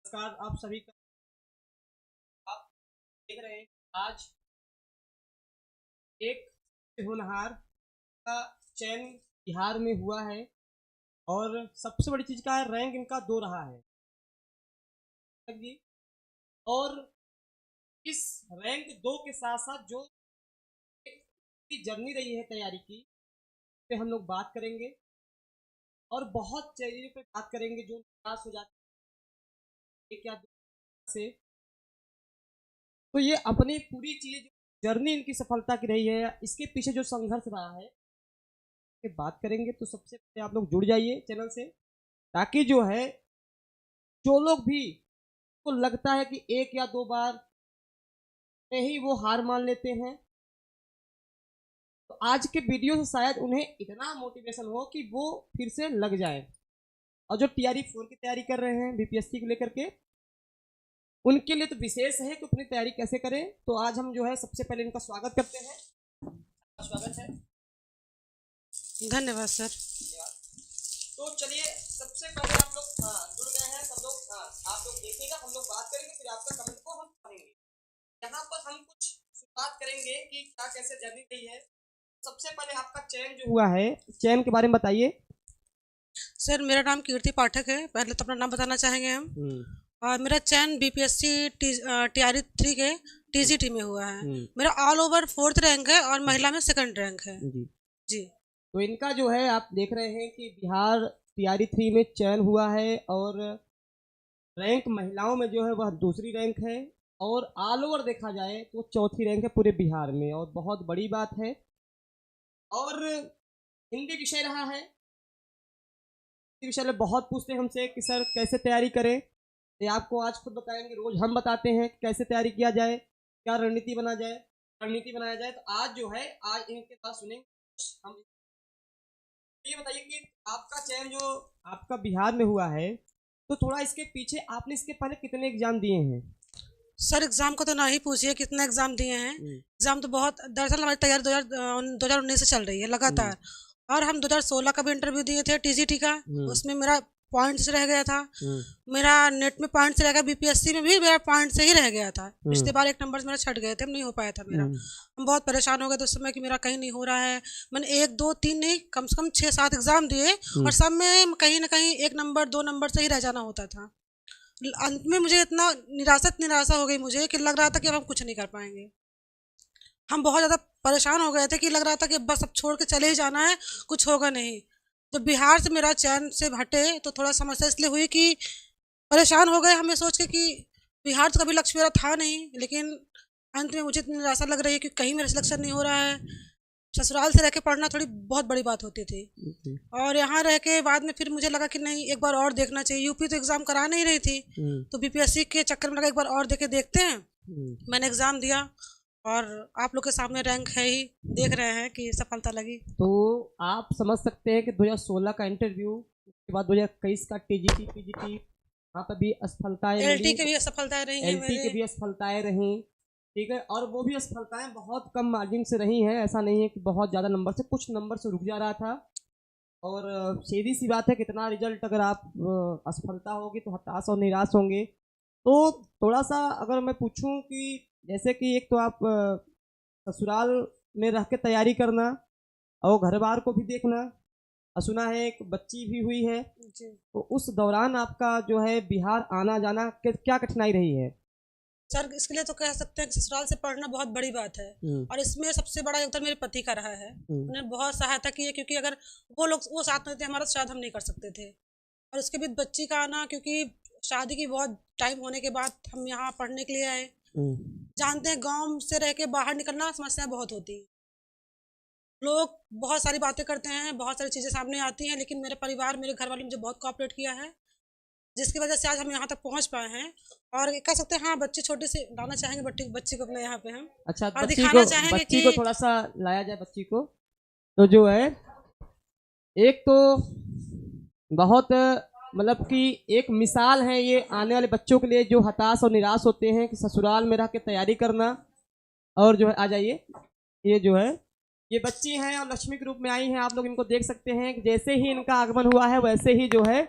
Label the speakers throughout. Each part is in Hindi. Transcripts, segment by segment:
Speaker 1: नमस्कार आप सभी का। आप देख रहे हैं आज एक होनहार का चयन बिहार में हुआ है और सबसे बड़ी चीज का है रैंक इनका 2 रहा है जी। और इस रैंक 2 के साथ साथ जो जर्नी रही है तैयारी की पे हम लोग बात करेंगे और बहुत चीजों पे बात करेंगे जो निराश हो जाती है क्या से। तो ये अपनी पूरी चीज जर्नी इनकी सफलता की रही है, इसके पीछे जो संघर्ष रहा है की बात करेंगे। तो सबसे पहले आप लोग जुड़ जाइए चैनल से, ताकि जो है जो लोग भी को लगता है कि 1 या 2 बार में ही वो हार मान लेते हैं, तो आज के वीडियो से शायद उन्हें इतना मोटिवेशन हो कि वो फिर से लग जाए। और जो टीआरई 4 की तैयारी कर रहे हैं बीपीएससी को लेकर के, उनके लिए तो विशेष है कि अपनी तैयारी कैसे करें। तो आज हम जो है सबसे पहले इनका स्वागत करते हैं। स्वागत है।
Speaker 2: धन्यवाद सर।
Speaker 1: तो चलिए सबसे पहले आप लोग जुड़ गए हैं सब लोग, आप लोग देखिएगा, हम लोग बात करेंगे फिर आपका कमेंट को हम पढ़ेंगे। यहाँ पर हम कुछ शुरुआत करेंगे कि क्या कैसे जर्नी रही है। सबसे पहले आपका चयन जो हुआ है, चयन के बारे में बताइए।
Speaker 2: सर मेरा नाम कीर्ति पाठक है, पहले तो अपना नाम बताना चाहेंगे हम। और मेरा चयन बीपीएससी टीआरई 3 के टीजीटी में हुआ है। मेरा ऑल ओवर 4th रैंक है और महिला में 2nd रैंक है जी।
Speaker 1: तो इनका जो है आप देख रहे हैं कि बिहार टीआरई 3 में चयन हुआ है और रैंक महिलाओं में जो है वह 2री रैंक है और ऑल ओवर देखा जाए तो 4थी रैंक है पूरे बिहार में, और बहुत बड़ी बात है। और हिंदी विषय रहा है, हिंदी विषय में बहुत पूछते हैं हमसे कि सर कैसे तैयारी करें। ये आपको आज खुद बताएंगे, रोज हम बताते हैं कैसे तैयारी किया जाए, क्या रणनीति बनाया जाए। तो आज जो है आज इनके पास सुनेंगे। हम ये बताइए कि आपका चयन जो आपका बिहार में हुआ है, तो थोड़ा इसके पीछे आपने इसके पहले कितने एग्जाम दिए हैं?
Speaker 2: सर एग्जाम को तो ना ही पूछिए, कितना एग्जाम दिए हैं। एग्जाम तो बहुत, दरअसल हमारी तैयारी 2019 से चल रही है लगातार। और हम 2016 का भी इंटरव्यू दिए थे टीजीटी का, उसमें मेरा पॉइंट्स रह गया था। मेरा नेट में पॉइंट्स रह गया, बीपीएससी में भी मेरा पॉइंट से ही रह गया था। पिछली बार 1 नंबर मेरा छट गए थे, नहीं हो पाया था मेरा। हम बहुत परेशान हो गए थे उस समय कि मेरा कहीं नहीं हो रहा है। मैंने 1 2 3 नहीं, कम से कम 6-7 एग्जाम दिए और सब में कहीं ना कहीं 1 नंबर 2 नंबर से ही रह जाना होता था। अंत में मुझे इतना निराशा हो गई मुझे कि लग रहा था कि अब हम कुछ नहीं कर पाएंगे। हम बहुत ज़्यादा परेशान हो गए थे कि लग रहा था कि बस अब छोड़ के चले ही जाना है, कुछ होगा नहीं। जब बिहार से मेरा चयन से हटे तो थोड़ा समस्या इसलिए हुई कि परेशान हो गए हमें सोच के कि बिहार तो कभी लक्ष्य मेरा था नहीं, लेकिन अंत में मुझे इतनी निराशा लग रही है कि कहीं मेरा सिलेक्शन नहीं हो रहा है। ससुराल से रह के पढ़ना थोड़ी बहुत बड़ी बात होती थी, और यहाँ रह के बाद में फिर मुझे लगा कि नहीं, एक बार और देखना चाहिए। यूपी तो एग्ज़ाम करा नहीं रही थी, तो बीपीएससी के चक्कर में लगा एक बार और देखते हैं। मैंने एग्ज़ाम दिया और आप लोग के सामने रैंक है ही, देख रहे हैं कि सफलता लगी।
Speaker 1: तो आप समझ सकते हैं कि 2016 का इंटरव्यू, उसके बाद 2021 का टीजीटी पीजीटी, वहाँ पर भी असफलताएं,
Speaker 2: एलटी के भी असफलताएं रही हैं,
Speaker 1: एलटी के भी असफलताएं रही, ठीक है। और वो भी असफलताएं बहुत कम मार्जिन से रही हैं, ऐसा नहीं है कि बहुत ज़्यादा नंबर से, कुछ नंबर से रुक जा रहा था। और सीधी सी बात है, कितना रिजल्ट अगर आप असफलता होगी तो हताश और निराश होंगे। तो थोड़ा सा अगर मैं पूछूं कि जैसे कि एक तो आप ससुराल में रह के तैयारी करना और घर बार को भी देखना, और सुना है एक बच्ची भी हुई है, तो उस दौरान आपका जो है बिहार आना जाना क्या कठिनाई रही है?
Speaker 2: सर इसके लिए तो कह सकते हैं कि ससुराल से पढ़ना बहुत बड़ी बात है, और इसमें सबसे बड़ा योगदान मेरे पति का रहा है। उन्होंने बहुत सहायता की है, क्योंकि अगर वो साथ में थे हमारा, शायद हम नहीं कर सकते थे। और उसके बाद बच्ची का आना, क्योंकि शादी की बहुत टाइम होने के बाद हम यहाँ पढ़ने के लिए आए। जानते हैं गांव से रह के बाहर निकलना समस्याएं बहुत होती हैं, लोग बहुत सारी बातें करते हैं, बहुत सारी चीज़ें सामने आती हैं, लेकिन मेरे परिवार, मेरे घर वालों ने मुझे बहुत कोऑपरेट किया है, जिसकी वजह से आज हम यहाँ तक पहुँच पाए हैं। और कह सकते हैं, हाँ, बच्ची छोटी सी लाना चाहेंगे बच्ची को अपने यहाँ पे हम,
Speaker 1: अच्छा,
Speaker 2: और दिखाना चाहेंगे
Speaker 1: बच्ची को थोड़ा सा लाया जाए बच्ची को। तो जो है एक तो बहुत मतलब कि एक मिसाल है ये आने वाले बच्चों के लिए जो हताश और निराश होते हैं कि ससुराल में रह के तैयारी करना। और जो है आ जाइए, ये जो है ये बच्ची हैं और लक्ष्मी के रूप में आई हैं, आप लोग इनको देख सकते हैं कि जैसे ही इनका आगमन हुआ है वैसे ही जो है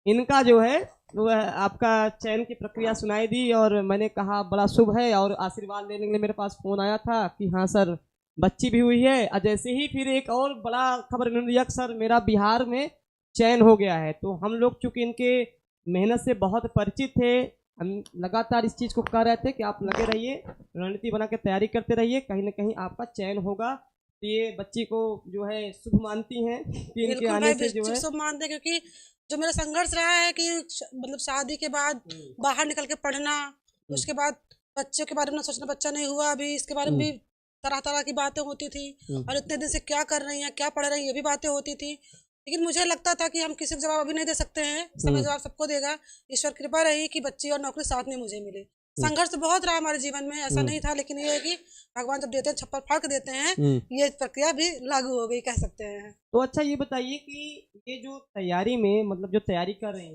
Speaker 1: इनका जो है वो आपका चयन की प्रक्रिया सुनाई दी और मैंने कहा बड़ा शुभ है, और आशीर्वाद लेने के लिए मेरे पास फ़ोन आया था कि हाँ सर बच्ची भी हुई है। और जैसे ही फिर एक और बड़ा खबर इन्होंने दिया कि सर मेरा बिहार में चयन हो गया है। तो हम लोग चूँकि इनके मेहनत से बहुत परिचित थे, हम लगातार इस चीज़ को कह रहे थे कि आप लगे रहिए, रणनीति बना के तैयारी करते रहिए, कहीं ना कहीं आपका चयन होगा। तो ये बच्ची को जो है शुभ मानती हैं कि इनके आने से जो है
Speaker 2: शुभ मानते हैं, क्योंकि जो मेरा संघर्ष रहा है कि मतलब शादी के बाद बाहर निकल के पढ़ना, उसके बाद बच्चों के बारे में सोचना, बच्चा नहीं हुआ अभी, इसके बारे में भी तरह तरह की बातें होती थी, और इतने दिन से क्या कर रही हैं, क्या पढ़ रही हैं, ये भी बातें होती थी। लेकिन मुझे लगता था कि हम किसी को जवाब अभी नहीं दे सकते हैं, समय जवाब सबको देगा। ईश्वर कृपा रही कि बच्ची और नौकरी साथ में मुझे मिली। संघर्ष तो बहुत रहा हमारे जीवन में, ऐसा नहीं था, लेकिन ये है कि भगवान जब देते हैं छप्पर फाड़ के देते हैं, ये प्रक्रिया भी लागू हो गई कह सकते हैं।
Speaker 1: तो अच्छा ये बताइए कि ये जो तैयारी में मतलब जो तैयारी कर रही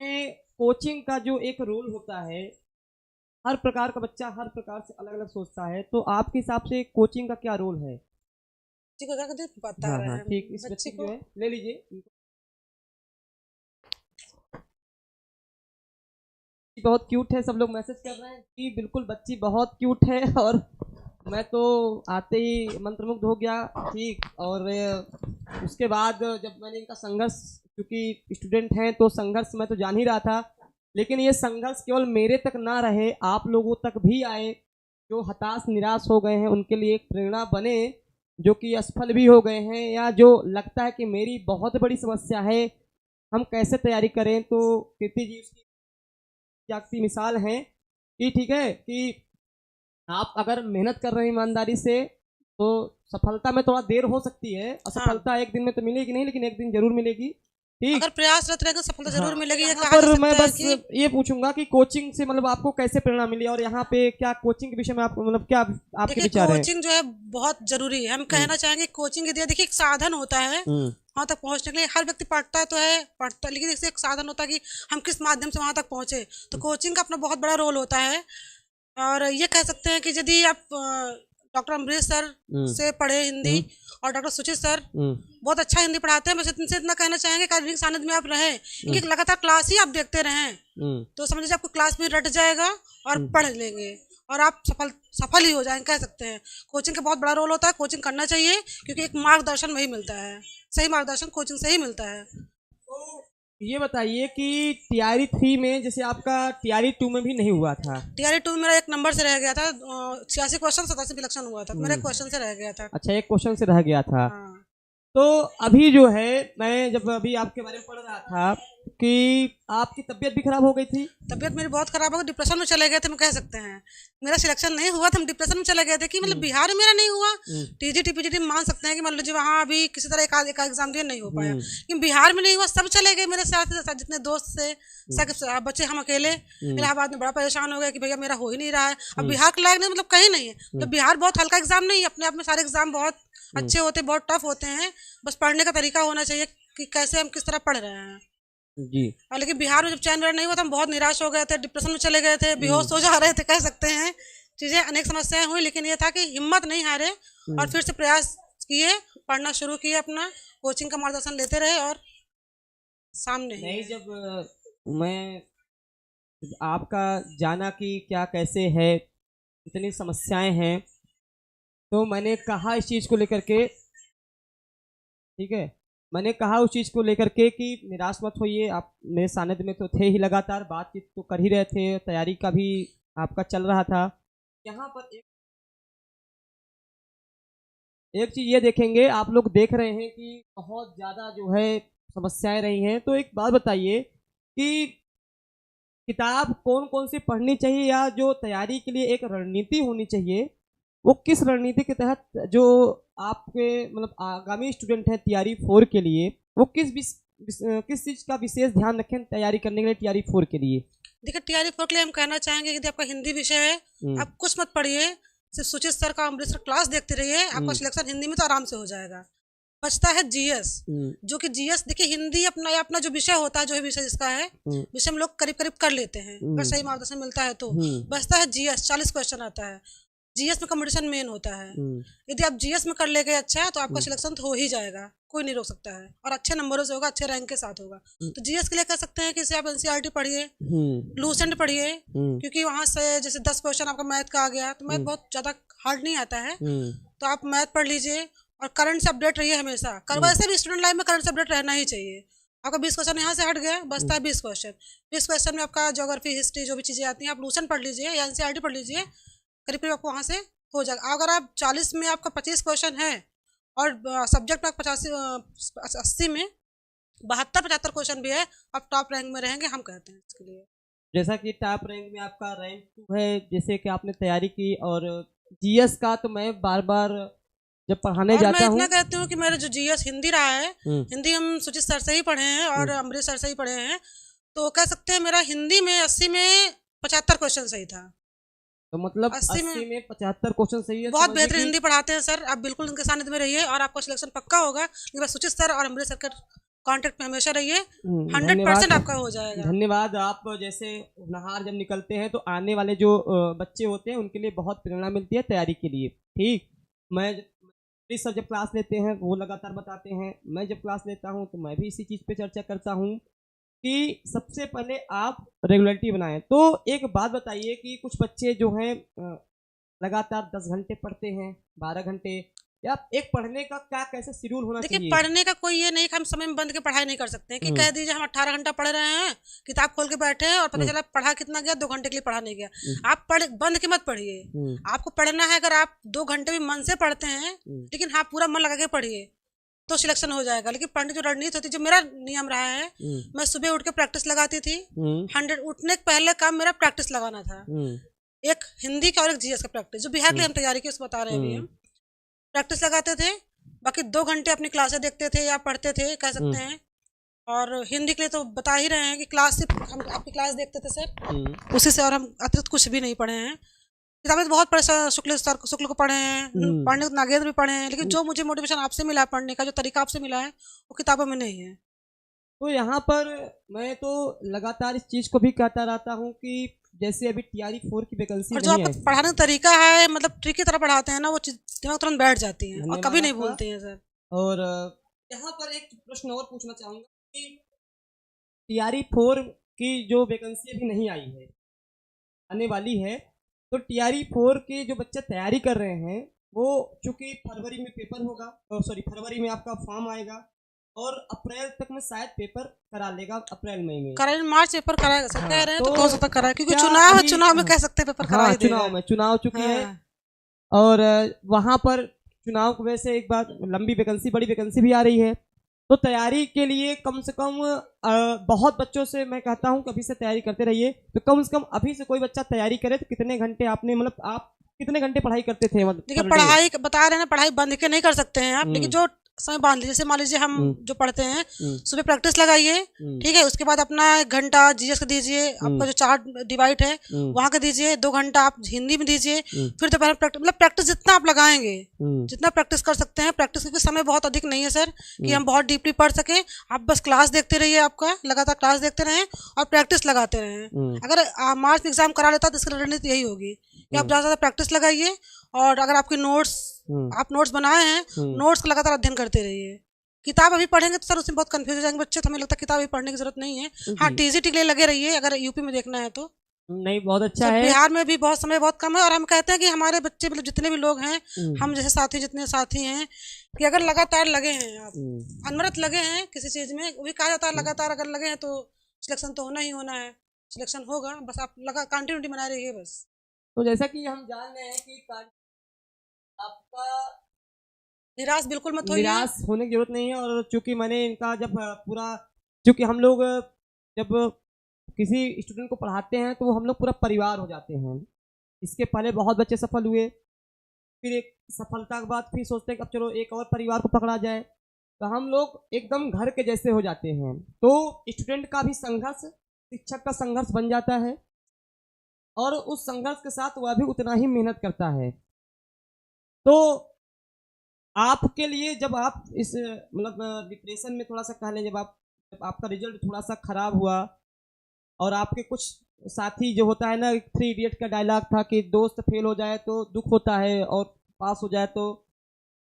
Speaker 1: हैं, कोचिंग का जो एक रोल होता है, हर प्रकार का बच्चा हर प्रकार से अलग अलग सोचता है, तो आपके हिसाब से कोचिंग का क्या रोल है?
Speaker 2: बता रहे हैं
Speaker 1: ठीक, इस बच्चे को जो है ले लीजिए। बहुत क्यूट है, सब लोग मैसेज कर रहे हैं कि बिल्कुल बच्ची बहुत क्यूट है, और मैं तो आते ही मंत्रमुग्ध हो गया। ठीक, और उसके बाद जब मैंने इनका संघर्ष, क्योंकि स्टूडेंट हैं तो संघर्ष मैं तो जान ही रहा था, लेकिन ये संघर्ष केवल मेरे तक ना रहे, आप लोगों तक भी आए। जो हताश निराश हो गए हैं उनके लिए एक प्रेरणा बने, जो कि असफल भी हो गए हैं, या जो लगता है कि मेरी बहुत बड़ी समस्या है, हम कैसे तैयारी करें। तो कीर्ति जी उसकी जागती मिसाल हैं कि ठीक है कि आप अगर मेहनत कर रहे हैं ईमानदारी से, तो सफलता में थोड़ा देर हो सकती है, असफलता एक दिन में तो मिलेगी नहीं, लेकिन एक दिन जरूर मिलेगी। ठीक,
Speaker 2: अगर प्रयासरत रहेगा सफलता जरूर मिलेगी। ये
Speaker 1: पर मैं बस ये पूछूंगा कि कोचिंग से मतलब आपको कैसे प्रेरणा मिली, और यहाँ पे क्या कोचिंग के विषय में आपको मतलब क्या आपके विचार हैं?
Speaker 2: कोचिंग जो है बहुत जरूरी है। हम कहना चाहेंगे कोचिंग देखिए एक साधन होता है वहाँ तक पहुँचने के लिए। हर व्यक्ति पढ़ता है तो है पढ़ता, लेकिन इससे एक साधन होता है कि हम किस माध्यम से वहाँ तक पहुँचे। तो कोचिंग का अपना बहुत बड़ा रोल होता है। और ये कह सकते हैं कि यदि आप डॉक्टर अमरीश सर से पढ़े हिंदी, और डॉक्टर सुचित सर बहुत अच्छा हिंदी पढ़ाते हैं, बस इनसे इतना कहना चाहेंगे कि सानिध्य में आप रहें, इनकी लगातार क्लास ही आप देखते रहें, तो समझ लीजिए आपको क्लास में रट जाएगा और पढ़ लेंगे, और आप सफल ही हो जाएंगे कह सकते हैं। कोचिंग का बहुत बड़ा रोल होता है, कोचिंग करना चाहिए, क्योंकि एक मार्गदर्शन वही मिलता है, सही मार्गदर्शन कोचिंग से ही मिलता है।
Speaker 1: ये बताइए कि टीआरई 3 में जैसे आपका टीआरई 2 में भी नहीं हुआ था?
Speaker 2: टीआरई 2 में मेरा एक नंबर से रह गया था, 86 क्वेश्चन 87 विलक्षण हुआ था, मेरा एक क्वेश्चन से रह गया था।
Speaker 1: अच्छा, एक क्वेश्चन से रह गया था। तो अभी जो है मैं जब अभी आपके बारे में पढ़ रहा था कि आपकी तबीयत भी खराब हो गई थी।
Speaker 2: तबीयत मेरी बहुत खराब हो गई, डिप्रेशन में चले गए थे, हम कह सकते हैं। मेरा सिलेक्शन नहीं हुआ था, हम डिप्रेशन में चले गए थे कि मतलब बिहार में मेरा नहीं हुआ। टीजीटी पीजीटी मान सकते हैं कि मान लीजिए वहाँ अभी किसी तरह एक एग्जाम दिया नहीं हो पाया, लेकिन बिहार में नहीं हुआ, सब चले गए मेरे साथ जितने दोस्त से, सब बच्चे हम अकेले। इलाहाबाद में बड़ा परेशान हो गया कि भैया मेरा हो ही नहीं रहा है। अब बिहार के लायक नहीं मतलब कहीं नहीं है, तो बिहार बहुत हल्का एग्जाम नहीं है, अपने आप में सारे एग्जाम बहुत अच्छे होते हैं, बहुत टफ होते हैं, बस पढ़ने का तरीका होना चाहिए कि कैसे हम किस तरह पढ़ रहे हैं
Speaker 1: जी।
Speaker 2: और लेकिन बिहार में जब चयन नहीं हुआ तो हम बहुत निराश हो गए थे, डिप्रेशन में चले गए थे, बेहोश हो जा रहे थे कह सकते हैं। चीज़ें अनेक समस्याएं हुई, लेकिन ये था कि हिम्मत नहीं हारे और फिर से प्रयास किए, पढ़ना शुरू किए, अपना कोचिंग का मार्गदर्शन लेते रहे और सामने
Speaker 1: नहीं। जब मैं आपका जाना कि क्या कैसे है, इतनी समस्याएं हैं, तो मैंने कहा इस चीज़ को लेकर के, ठीक है, मैंने कहा उस चीज़ को लेकर के कि निराश मत होइए। आप मेरे सानिध्य में तो थे ही, लगातार बातचीत तो कर ही रहे थे, तैयारी का भी आपका चल रहा था। यहाँ पर एक चीज़ ये देखेंगे, आप लोग देख रहे हैं कि बहुत ज़्यादा जो है समस्याएं रही हैं। तो एक बात बताइए कि किताब कौन कौन सी पढ़नी चाहिए, या जो तैयारी के लिए एक रणनीति होनी चाहिए, वो किस रणनीति के तहत जो आपके मतलब आगामी स्टूडेंट हैं टीआरई 4 के लिए, वो किस चीज़ का विशेष ध्यान रखें तैयारी करने के लिए टीआरई 4 के लिए?
Speaker 2: देखिए टीआरई 4 के लिए हम कहना चाहेंगे यदि आपका हिंदी विषय है, आप कुछ मत पढ़िए, सिर्फ सुचित सर का अमृत सर क्लास देखते रहिए, आपका सिलेक्शन हिंदी में तो आराम से हो जाएगा। बचता है जीएस, जो कि जीएस देखिए हिंदी अपना जो विषय होता है, जो विषय जिसका है विषय हम लोग करीब करीब कर लेते हैं अगर सही मार्गदर्शन मिलता है तो। बचता है जीएस, 40 क्वेश्चन आता है, जीएस में कंपटीशन मेन होता है। यदि आप जीएस में कर ले गए अच्छा तो आपका सिलेक्शन तो हो ही जाएगा, कोई नहीं रोक सकता है, और अच्छे नंबरों से होगा, अच्छे रैंक के साथ होगा। तो जीएस के लिए कह सकते हैं कि इसे आप एनसीईआरटी पढ़िए, लूसेंट पढ़िए, क्योंकि वहाँ से जैसे 10 क्वेश्चन आपका मैथ का आ गया तो मैथ बहुत ज़्यादा हार्ड नहीं आता है, तो आप मैथ पढ़ लीजिए और करंट से अपडेट रहिए हमेशा। वैसे भी स्टूडेंट लाइफ में करंट से अपडेट रहना ही चाहिए। आपका 20 क्वेश्चन यहाँ से हट गया, बचता है 20 क्वेश्चन। 20 क्वेश्चन में आपका ज्योग्राफी, हिस्ट्री, जो भी चीज़ें आती हैं आप लूसेंट पढ़ लीजिए या एनसीईआरटी पढ़ लीजिए, करीब करीब आपको वहाँ से हो जाएगा। अगर आप 40 में आपका 25 क्वेश्चन है और सब्जेक्ट में 80 में 72-75 क्वेश्चन भी है, आप टॉप रैंक में रहेंगे, हम कहते हैं इसके लिए।
Speaker 1: जैसा कि टॉप रैंक में आपका रैंक 2 है, जैसे कि आपने तैयारी की, और जीएस का तो मैं बार बार जब पढ़ाने जाता हूँ,
Speaker 2: मैं इतना कहती हूँ कि मेरा जो जीएस हिंदी रहा है, हिंदी हम सुचित सर से ही पढ़े हैं और अमृत सर से ही पढ़े हैं, तो कह सकते हैं मेरा हिंदी में 80 में 75 क्वेश्चन सही था।
Speaker 1: तो मतलब 80 में 75 क्वेश्चन सही है।
Speaker 2: बहुत बेहतरीन हिंदी पढ़ाते हैं सर, आप बिल्कुल उनके सानिध्य में रहिए और आपका सिलेक्शन पक्का होगा। सुचित सर और अमृत सर के कांटेक्ट में हमेशा रहिए, 100% आपका हो जाएगा।
Speaker 1: धन्यवाद। आप जैसे नहार जब निकलते हैं तो आने वाले जो बच्चे होते हैं उनके लिए बहुत प्रेरणा मिलती है तैयारी के लिए। ठीक, मैं सर जब क्लास लेते हैं वो लगातार बताते हैं, मैं जब क्लास लेता हूँ तो मैं भी इसी चीज़ पे चर्चा करता हूँ कि सबसे पहले आप रेगुलरिटी बनाएं। तो एक बात बताइए कि कुछ बच्चे जो हैं लगातार 10 घंटे पढ़ते हैं, 12 घंटे, या एक पढ़ने का क्या कैसे शेड्यूल होना चाहिए?
Speaker 2: देखिए, पढ़ने का कोई ये नहीं कि हम समय में बंद के पढ़ाई नहीं कर सकते हैं कि कह दीजिए हम 18 घंटा पढ़ रहे हैं, किताब खोल के बैठे हैं और पता चला पढ़ा कितना गया, 2 घंटे के लिए पढ़ा नहीं गया। आप बंद के मत पढ़िए। आपको पढ़ना है, अगर आप 2 घंटे भी मन से पढ़ते हैं, लेकिन हाँ पूरा मन लगा के पढ़िए तो सिलेक्शन हो जाएगा। लेकिन पढ़ने जो रणनीति होती है, जो मेरा नियम रहा है, मैं सुबह उठ के प्रैक्टिस लगाती थी। 100 उठने के पहले काम मेरा प्रैक्टिस लगाना था, एक हिंदी का और एक जीएस का प्रैक्टिस, जो बिहार के लिए हम तैयारी की उसको बता रहे हैं अभी हम। प्रैक्टिस लगाते थे, बाकी 2 घंटे अपनी क्लासें देखते थे या पढ़ते थे कह सकते हैं। और हिंदी के लिए तो बता ही रहे हैं कि क्लास सिर्फ हम आपकी क्लास देखते थे सर, उसी से, और हम अतिरिक्त कुछ भी नहीं पढ़े हैं। किताबें तो बहुत पढ़े सर, शुक्ल को पढ़े हैं, पढ़ने को नागेंद्र भी पढ़े हैं, लेकिन जो मुझे मोटिवेशन आपसे मिला है पढ़ने का, जो तरीका आपसे मिला है, वो किताबों में नहीं है।
Speaker 1: तो यहाँ पर मैं तो लगातार इस चीज़ को भी कहता रहता हूँ कि जैसे अभी TRE 4 की वैकेंसी,
Speaker 2: और जो आपका पढ़ाने का तरीका है, मतलब ट्रिक की तरह पढ़ाते हैं ना, वो चीज दिमाग तुरंत बैठ जाती है और कभी नहीं भूलते हैं सर।
Speaker 1: और यहाँ पर एक प्रश्न और पूछना चाहूँगा कि TRE 4 की जो वैकेंसी अभी नहीं आई है, आने वाली है, तो TRE 4 के जो बच्चे तैयारी कर रहे हैं, वो चूँकि फरवरी में पेपर होगा, फरवरी में आपका फॉर्म आएगा और अप्रैल तक में शायद पेपर करा लेगा, अप्रैल मई में
Speaker 2: मार्च पेपर कराएगा सर, कह रहे हैं तो हो सकता कराए, क्योंकि चुनाव है, चुनाव में कह सकते हैं पेपर करा ही देगा।
Speaker 1: चुनाव चुकी है, और वहाँ पर चुनाव की वजह से एक बार लंबी वैकेंसी, बड़ी वैकेंसी भी आ रही है। तो तैयारी के लिए कम से कम बहुत बच्चों से मैं कहता हूँ कि अभी से तैयारी करते रहिए। तो कम से कम अभी से कोई बच्चा तैयारी करे तो कितने घंटे आपने, मतलब आप कितने घंटे पढ़ाई करते थे? मतलब
Speaker 2: देखिए, पढ़ाई बता रहे हैं, पढ़ाई बंद के नहीं कर सकते हैं आप, लेकिन जो समय बांध लीजिए। जैसे मान लीजिए हम जो पढ़ते हैं, सुबह प्रैक्टिस लगाइए, ठीक है, उसके बाद अपना 1 घंटा जीएस का दीजिए, आपका जो चार्ट डिवाइड है वहाँ का दीजिए, 2 घंटा आप हिंदी में दीजिए, फिर दोपहर मतलब प्रैक्टिस जितना आप लगाएंगे, जितना प्रैक्टिस कर सकते हैं प्रैक्टिस, क्योंकि समय बहुत अधिक नहीं है सर कि हम बहुत डीपली पढ़ सके। आप बस क्लास देखते रहिए, आपका लगातार क्लास देखते रहें और प्रैक्टिस लगाते रहें। अगर मार्च में एग्जाम करा लेता तो इसकी रणनीति यही होगी कि आप ज़्यादा प्रैक्टिस लगाइए, और अगर आपकी आप नोट्स बनाए हैं, नोट्स का लगातार अध्ययन करते रहिए। किताब अभी पढ़ेंगे तो सर उसमें बहुत कंफ्यूज हो जाएंगे बच्चे, तो हमें लगता है किताब अभी पढ़ने की जरूरत नहीं है। हाँ, टीजीटी के लिए लगे रहिए अगर यूपी में देखना है तो।
Speaker 1: नहीं, बहुत अच्छा है।
Speaker 2: बिहार में भी बहुत समय बहुत कम है, और हम कहते हैं कि हमारे बच्चे, मतलब जितने भी लोग हैं, हम जैसे साथी, जितने साथी हैं, कि अगर लगातार लगे हैं, आप अनवरत लगे हैं किसी चीज में, वो भी कहा जाता है लगातार अगर लगे हैं तो सिलेक्शन तो होना ही होना है, सिलेक्शन होगा, बस आप कंटिन्यूटी बनाए रहिए बस।
Speaker 1: तो जैसा कि हम जान रहे हैं कि आपका
Speaker 2: निराश बिल्कुल मत होइए,
Speaker 1: निराश होने की जरूरत नहीं है। और चूंकि मैंने इनका जब पूरा, चूंकि हम लोग जब किसी स्टूडेंट को पढ़ाते हैं तो हम लोग पूरा परिवार हो जाते हैं। इसके पहले बहुत बच्चे सफल हुए, फिर एक सफलता के बाद फिर सोचते हैं कि अब चलो एक और परिवार को पकड़ा जाए, तो हम लोग एकदम घर के जैसे हो जाते हैं। तो स्टूडेंट का भी संघर्ष शिक्षक का संघर्ष बन जाता है, और उस संघर्ष के साथ वह भी उतना ही मेहनत करता है। तो आपके लिए जब आप इस मतलब डिप्रेशन में थोड़ा सा कह लें, जब आपका रिजल्ट थोड़ा सा खराब हुआ और आपके कुछ साथी, जो होता है ना, 3 इडियट का डायलॉग था कि दोस्त फेल हो जाए तो दुख होता है और पास हो जाए तो,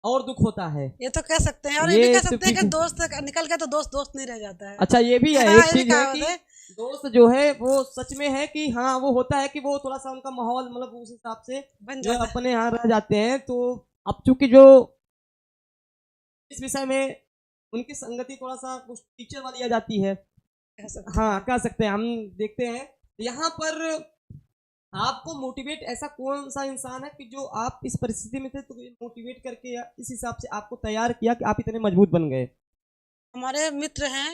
Speaker 1: और दुख होता है।
Speaker 2: ये तो कह सकते हैं, और ये भी कह सकते हैं कि दोस्त निकल गया तो दोस्त दोस्त नहीं रह जाता है।
Speaker 1: अच्छा, ये भी है,
Speaker 2: हाँ,
Speaker 1: एक चीज है कि दोस्त जो है वो सच में है कि हाँ वो होता है कि वो थोड़ा सा उनका माहौल मतलब उस हिसाब से
Speaker 2: बन
Speaker 1: जो है
Speaker 2: जाता है।
Speaker 1: अपने यहाँ रह जाते हैं। तो अब चूंकि जो इस विषय में उनकी संगति थोड़ा सा कुछ टीचर वाली आ जाती है, हाँ कह सकते हैं। हम देखते हैं यहाँ पर आपको मोटिवेट ऐसा कौन सा इंसान है कि जो आप इस परिस्थिति में थे तो मोटिवेट करके या इस हिसाब से आपको तैयार किया कि आप इतने मजबूत बन गए?
Speaker 2: हमारे मित्र हैं,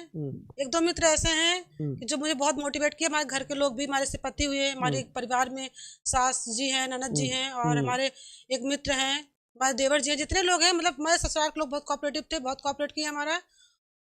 Speaker 2: एक दो मित्र ऐसे हैं कि जो मुझे बहुत मोटिवेट किया। हमारे घर के लोग भी हमारे से पति हुए, हमारे परिवार में सास जी हैं, ननद जी हैं, और हमारे एक मित्र हैं, हमारे देवर जी हैं, जितने लोग हैं मतलब हमारे ससुराल के लोग बहुत कोऑपरेटिव थे, बहुत कोऑपरेट किया हमारा।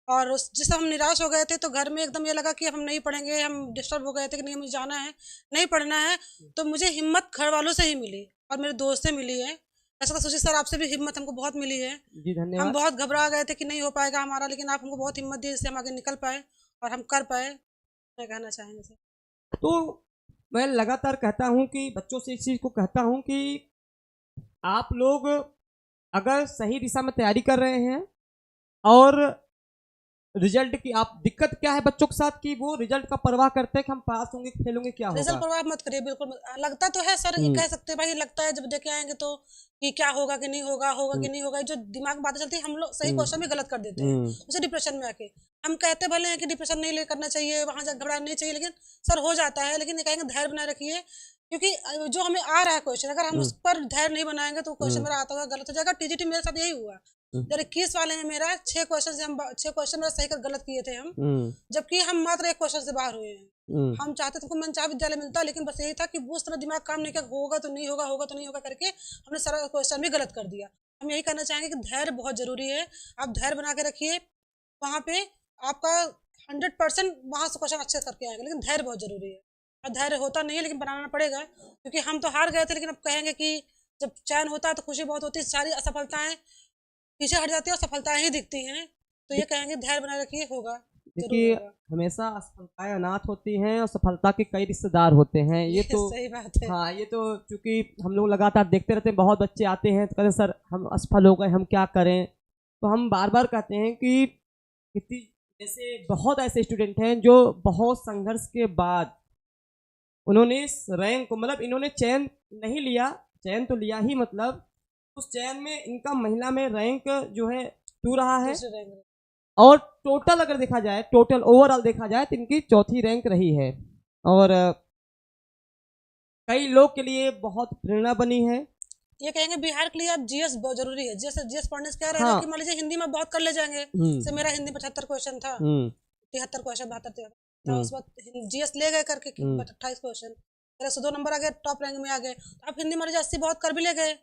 Speaker 2: और जिस हम निराश हो गए थे तो घर में एकदम ये लगा कि हम नहीं पढ़ेंगे, हम डिस्टर्ब हो गए थे कि नहीं मुझे जाना है, नहीं पढ़ना है, तो मुझे हिम्मत घर वालों से ही मिली और मेरे दोस्त से मिली है। ऐसा तो सुशील सर आपसे भी हिम्मत हमको बहुत मिली है।
Speaker 1: जी धन्यवाद।
Speaker 2: हम बहुत घबरा गए थे कि नहीं हो पाएगा हमारा, लेकिन आप हमको बहुत हिम्मत दी जिससे हम आगे निकल पाए और हम कर पाए। मैं कहना चाहेंगे सर।
Speaker 1: तो मैं लगातार कहता हूं कि बच्चों से इस चीज को कहता हूं कि आप लोग अगर सही दिशा में तैयारी कर रहे हैं और रिजल्ट की, आप दिक्कत क्या है बच्चों के साथ कि वो रिजल्ट का परवाह करते हैं कि हम पास होंगे फेल होंगे क्या होगा।
Speaker 2: रिजल्ट परवाह मत करिए, बिल्कुल लगता तो है सर, ये कह सकते हैं भाई, लगता है जब देखे आएंगे तो कि क्या होगा कि नहीं होगा, होगा कि नहीं होगा, जो दिमाग में बातें चलती है हम लोग सही क्वेश्चन भी गलत कर देते हैं, उसे डिप्रेशन में आके हम कहते भले हैं कि डिप्रेशन नहीं ले करना चाहिए, वहां जाकर घबराना नहीं चाहिए, लेकिन सर हो जाता है। लेकिन ये कहेंगे धैर्य बनाए रखिए, क्योंकि जो हमें आ रहा है क्वेश्चन, अगर हम उस पर धैर्य नहीं बनाएंगे तो क्वेश्चन मेरा आता हुआ गलत हो जाएगा। टीजीटी मेरे साथ यही हुआ, जब 21 वाले में मेरा 6 क्वेश्चन मेरा सही कर गलत किए थे हम, जबकि हम मात्र एक क्वेश्चन से बाहर हुए हैं। हम चाहते थे मनचाहा विद्यालय मिलता, लेकिन बस यही था कि उस तरह दिमाग काम नहीं किया, होगा तो नहीं होगा, होगा तो नहीं होगा करके हमने सारा क्वेश्चन भी गलत कर दिया। हम यही कहना चाहेंगे कि धैर्य बहुत जरूरी है, आप धैर्य बना के रखिए, वहाँ पे आपका 100% वहाँ से क्वेश्चन अच्छे करके आएंगे, लेकिन धैर्य बहुत जरूरी है। और धैर्य होता नहीं है लेकिन बनाना पड़ेगा, क्योंकि हम तो हार गए थे, लेकिन अब कहेंगे कि जब चयन होता है तो खुशी बहुत होती है, सारी असफलताएं पीछे हट जाती है और सफलताएं ही दिखती हैं। तो ये कहेंगे धैर्य बनाए रखिए, होगा।
Speaker 1: देखिए हमेशा असफलताएं अनाथ होती हैं और सफलता के कई रिश्तेदार होते हैं, ये तो
Speaker 2: सही बात है।
Speaker 1: हाँ, ये तो चूंकि हम लोग लगातार देखते रहते हैं, बहुत बच्चे आते हैं तो कहते सर हम असफल हो गए, हम क्या करें। तो हम बार बार कहते हैं कि कितनी जैसे बहुत ऐसे स्टूडेंट हैं जो बहुत संघर्ष के बाद उन्होंने इस रैंक को, मतलब इन्होंने चयन नहीं लिया, चयन तो लिया ही, मतलब उस चयन में इनका महिला में रैंक जो है 2 रहा है, और टोटल अगर देखा जाए, टोटल ओवरऑल देखा जाए तो इनकी 4थी रैंक रही है। और कई लोग के लिए बहुत प्रेरणा बनी है।
Speaker 2: ये कहेंगे बिहार के लिए अब जीएस बहुत जरूरी है। जीएस पढ़ने से क्या रहेगा, हाँ। कि मान लीजिए हिंदी में बहुत कर ले जाएंगे, से मेरा हिंदी 75 क्वेश्चन था, 73 क्वेश्चन 72 था, उस वक्त जीएस ले गए करके 28 क्वेश्चन, 102 नंबर आ गए, टॉप रैंक में आ गए। तो आप हिंदी मान लीजिए 80 बहुत कर भी ले गए,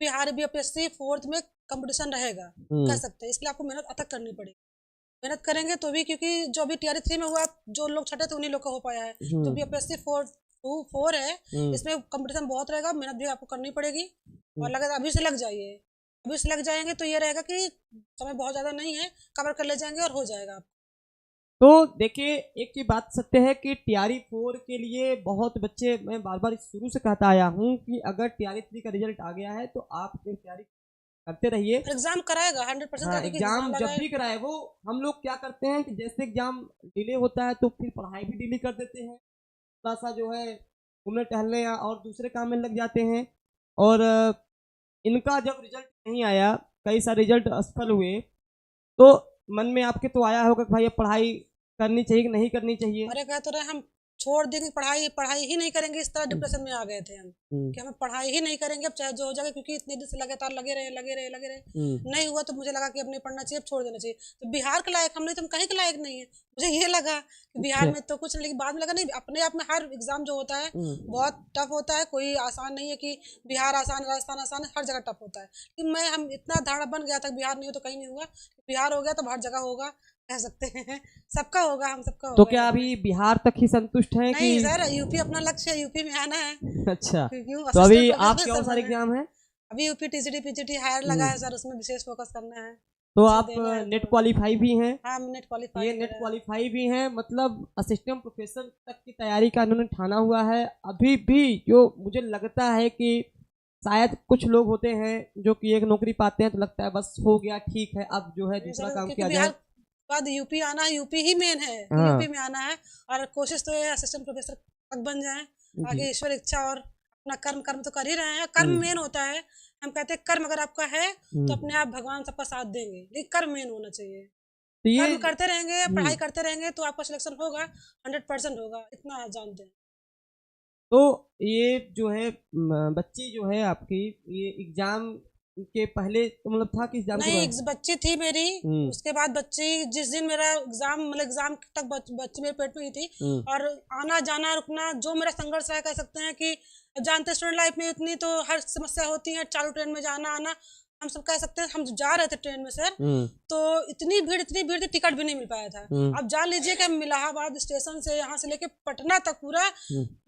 Speaker 2: बिहार बीपीएससी 4th में कंपटीशन रहेगा, कह सकते हैं। इसलिए आपको मेहनत अथक करनी पड़ेगी, मेहनत करेंगे तो भी, क्योंकि जो अभी टीआरई 3 में हुआ, जो लोग छठे थे उन्हीं लोग का हो पाया है। जो बीपीएससी 4 है, इसमें कंपटीशन बहुत रहेगा, मेहनत भी आपको करनी पड़ेगी, और लगा अभी से लग जाइए, अभी से लग जाएंगे तो ये रहेगा कि समय बहुत ज्यादा नहीं है, कवर कर ले जाएंगे और हो जाएगा आपको।
Speaker 1: तो देखिए एक चीज बात सत्य है कि टीआरई 4 के लिए बहुत बच्चे, मैं बार बार शुरू से कहता आया हूँ कि अगर टीआरई 3 का रिजल्ट आ गया है तो आप तैयारी करते रहिए,
Speaker 2: एग्जाम कराएगा 100%। हाँ,
Speaker 1: एग्जाम जब भी कराए वो, हम लोग क्या करते हैं कि जैसे एग्जाम डिले होता है तो फिर पढ़ाई भी डिले कर देते हैं, थोड़ा सा जो है घूमने टहलने या और दूसरे काम में लग जाते हैं। और इनका जब रिजल्ट नहीं आया, कई सारे रिजल्ट असफल हुए, तो मन में आपके तो आया होगा कि भाई अब पढ़ाई करनी चाहिए कि नहीं करनी चाहिए।
Speaker 2: अरे कह तो रहे हम छोड़ देंगे पढ़ाई ही नहीं करेंगे, इस तरह डिप्रेशन में आ गए थे हम कि हमें पढ़ाई ही नहीं करेंगे, अब चाहे जो हो जाएगा, क्योंकि इतने दिन से लगातार लगे रहे नहीं हुआ, तो मुझे लगा कि अब नहीं पढ़ना चाहिए, अब छोड़ देना चाहिए। तो बिहार के लायक हम नहीं, तो हम कहीं के लायक नहीं है। मुझे ये लगा कि बिहार में तो कुछ, लेकिन बाद में लगा नहीं, अपने आप में हर एग्जाम जो होता है बहुत टफ होता है, कोई आसान नहीं है कि बिहार आसान, राजस्थान आसान है, हर जगह टफ होता है। कि हम इतना धारणा बन गया था बिहार नहीं हो तो कहीं नहीं होगा, बिहार हो गया तो हर जगह होगा, कह सकते हैं सबका होगा, हम सबका होगा।
Speaker 1: तो क्या अभी बिहार तक ही संतुष्ट हैं?
Speaker 2: नहीं सर, यूपी अपना लक्ष्य है, यूपी में आना है।
Speaker 1: अच्छा, तो अभी आपके और सारे एग्जाम है?
Speaker 2: अभी यूपी टीजीटी पीजीटी हायर लगा है सर, उसमें विशेष फोकस करना है।
Speaker 1: तो आप नेट क्वालिफाई भी हैं?
Speaker 2: हाँ, नेट क्वालिफाई,
Speaker 1: ये नेट क्वालिफाई भी हैं, मतलब असिस्टेंट प्रोफेसर तक की तैयारी का इन्होंने ठाना हुआ है। अभी भी जो मुझे लगता है कि शायद कुछ लोग होते हैं जो कि एक नौकरी पाते हैं तो लगता है बस हो गया, ठीक है, अब जो है दूसरा काम किया जाए।
Speaker 2: बाद यूपी आना है, यूपी ही मेन है,
Speaker 1: हाँ।
Speaker 2: यूपी में आना है। और कोशिश तो है असिस्टेंट प्रोफेसर तक बन जाए, आगे ईश्वर इच्छा, और अपना कर्म कर्म तो कर ही रहे हैं। कर्म मेन होता है, हम कहते हैं कर्म अगर आपका है तो अपने आप भगवान सबका साथ देंगे, लेकिन कर्म मेन होना चाहिए।
Speaker 1: तो ये
Speaker 2: कर्म करते रहेंगे, पढ़ाई करते रहेंगे तो आपका सिलेक्शन होगा, 100% होगा, इतना जानते हैं।
Speaker 1: तो ये जो है बच्ची जो है आपकी, ये एग्जाम के पहले तो मतलब था कि एग्जाम के
Speaker 2: नहीं,
Speaker 1: बाद?
Speaker 2: बच्ची थी मेरी, उसके बाद बच्ची जिस दिन मेरा एग्जाम मतलब एग्जाम तक बच्ची मेरे पेट में ही थी, और आना जाना रुकना जो मेरा संघर्ष रहा, कह सकते हैं कि जानते स्टूडेंट लाइफ में इतनी तो हर समस्या होती है, चालू ट्रेन में जाना आना, हम सब कह सकते हैं। हम जा रहे थे ट्रेन में सर, तो इतनी भीड़ थी, टिकट भी नहीं मिल पाया था। अब जान लीजिए कि हम इलाहाबाद स्टेशन से यहाँ से लेके पटना तक पूरा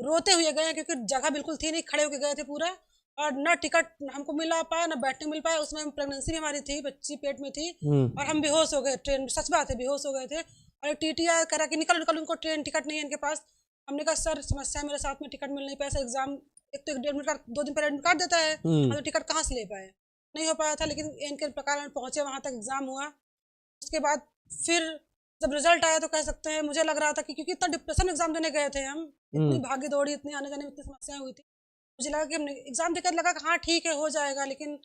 Speaker 2: रोते हुए गए, क्योंकि जगह बिल्कुल थी नहीं, खड़े होके गए थे पूरा, और न टिकट हमको मिला पाया, न बैठने मिल पाया। उसमें प्रेगनेंसी भी हमारी थी, बच्ची पेट में थी, और हम बेहोश हो गए ट्रेन में, सच बात है, बेहोश हो गए थे। और टीटीआर कह रहा कि निकल निकल, उनको ट्रेन टिकट नहीं है इनके पास। हमने कहा सर समस्या मेरे साथ में, टिकट मिल नहीं पाया, एग्जाम एक तो एडमिट कार्ड 2 दिन पहले एडमिट कार्ड देता है, हम तो टिकट कहाँ से ले पाए, नहीं हो पाया था। लेकिन इनके प्रकार पहुंचे, वहां तक एग्जाम हुआ। उसके बाद फिर जब रिजल्ट आया तो कह सकते हैं मुझे लग रहा था कि क्योंकि इतना डिप्रेशन एग्जाम देने गए थे हम, इतनी भागी दौड़ी, इतनी आने जाने में इतनी समस्याएं हुई थी, मुझे लगा कि हमने एग्जाम देकर लगा कि हाँ ठीक है हो जाएगा। लेकिन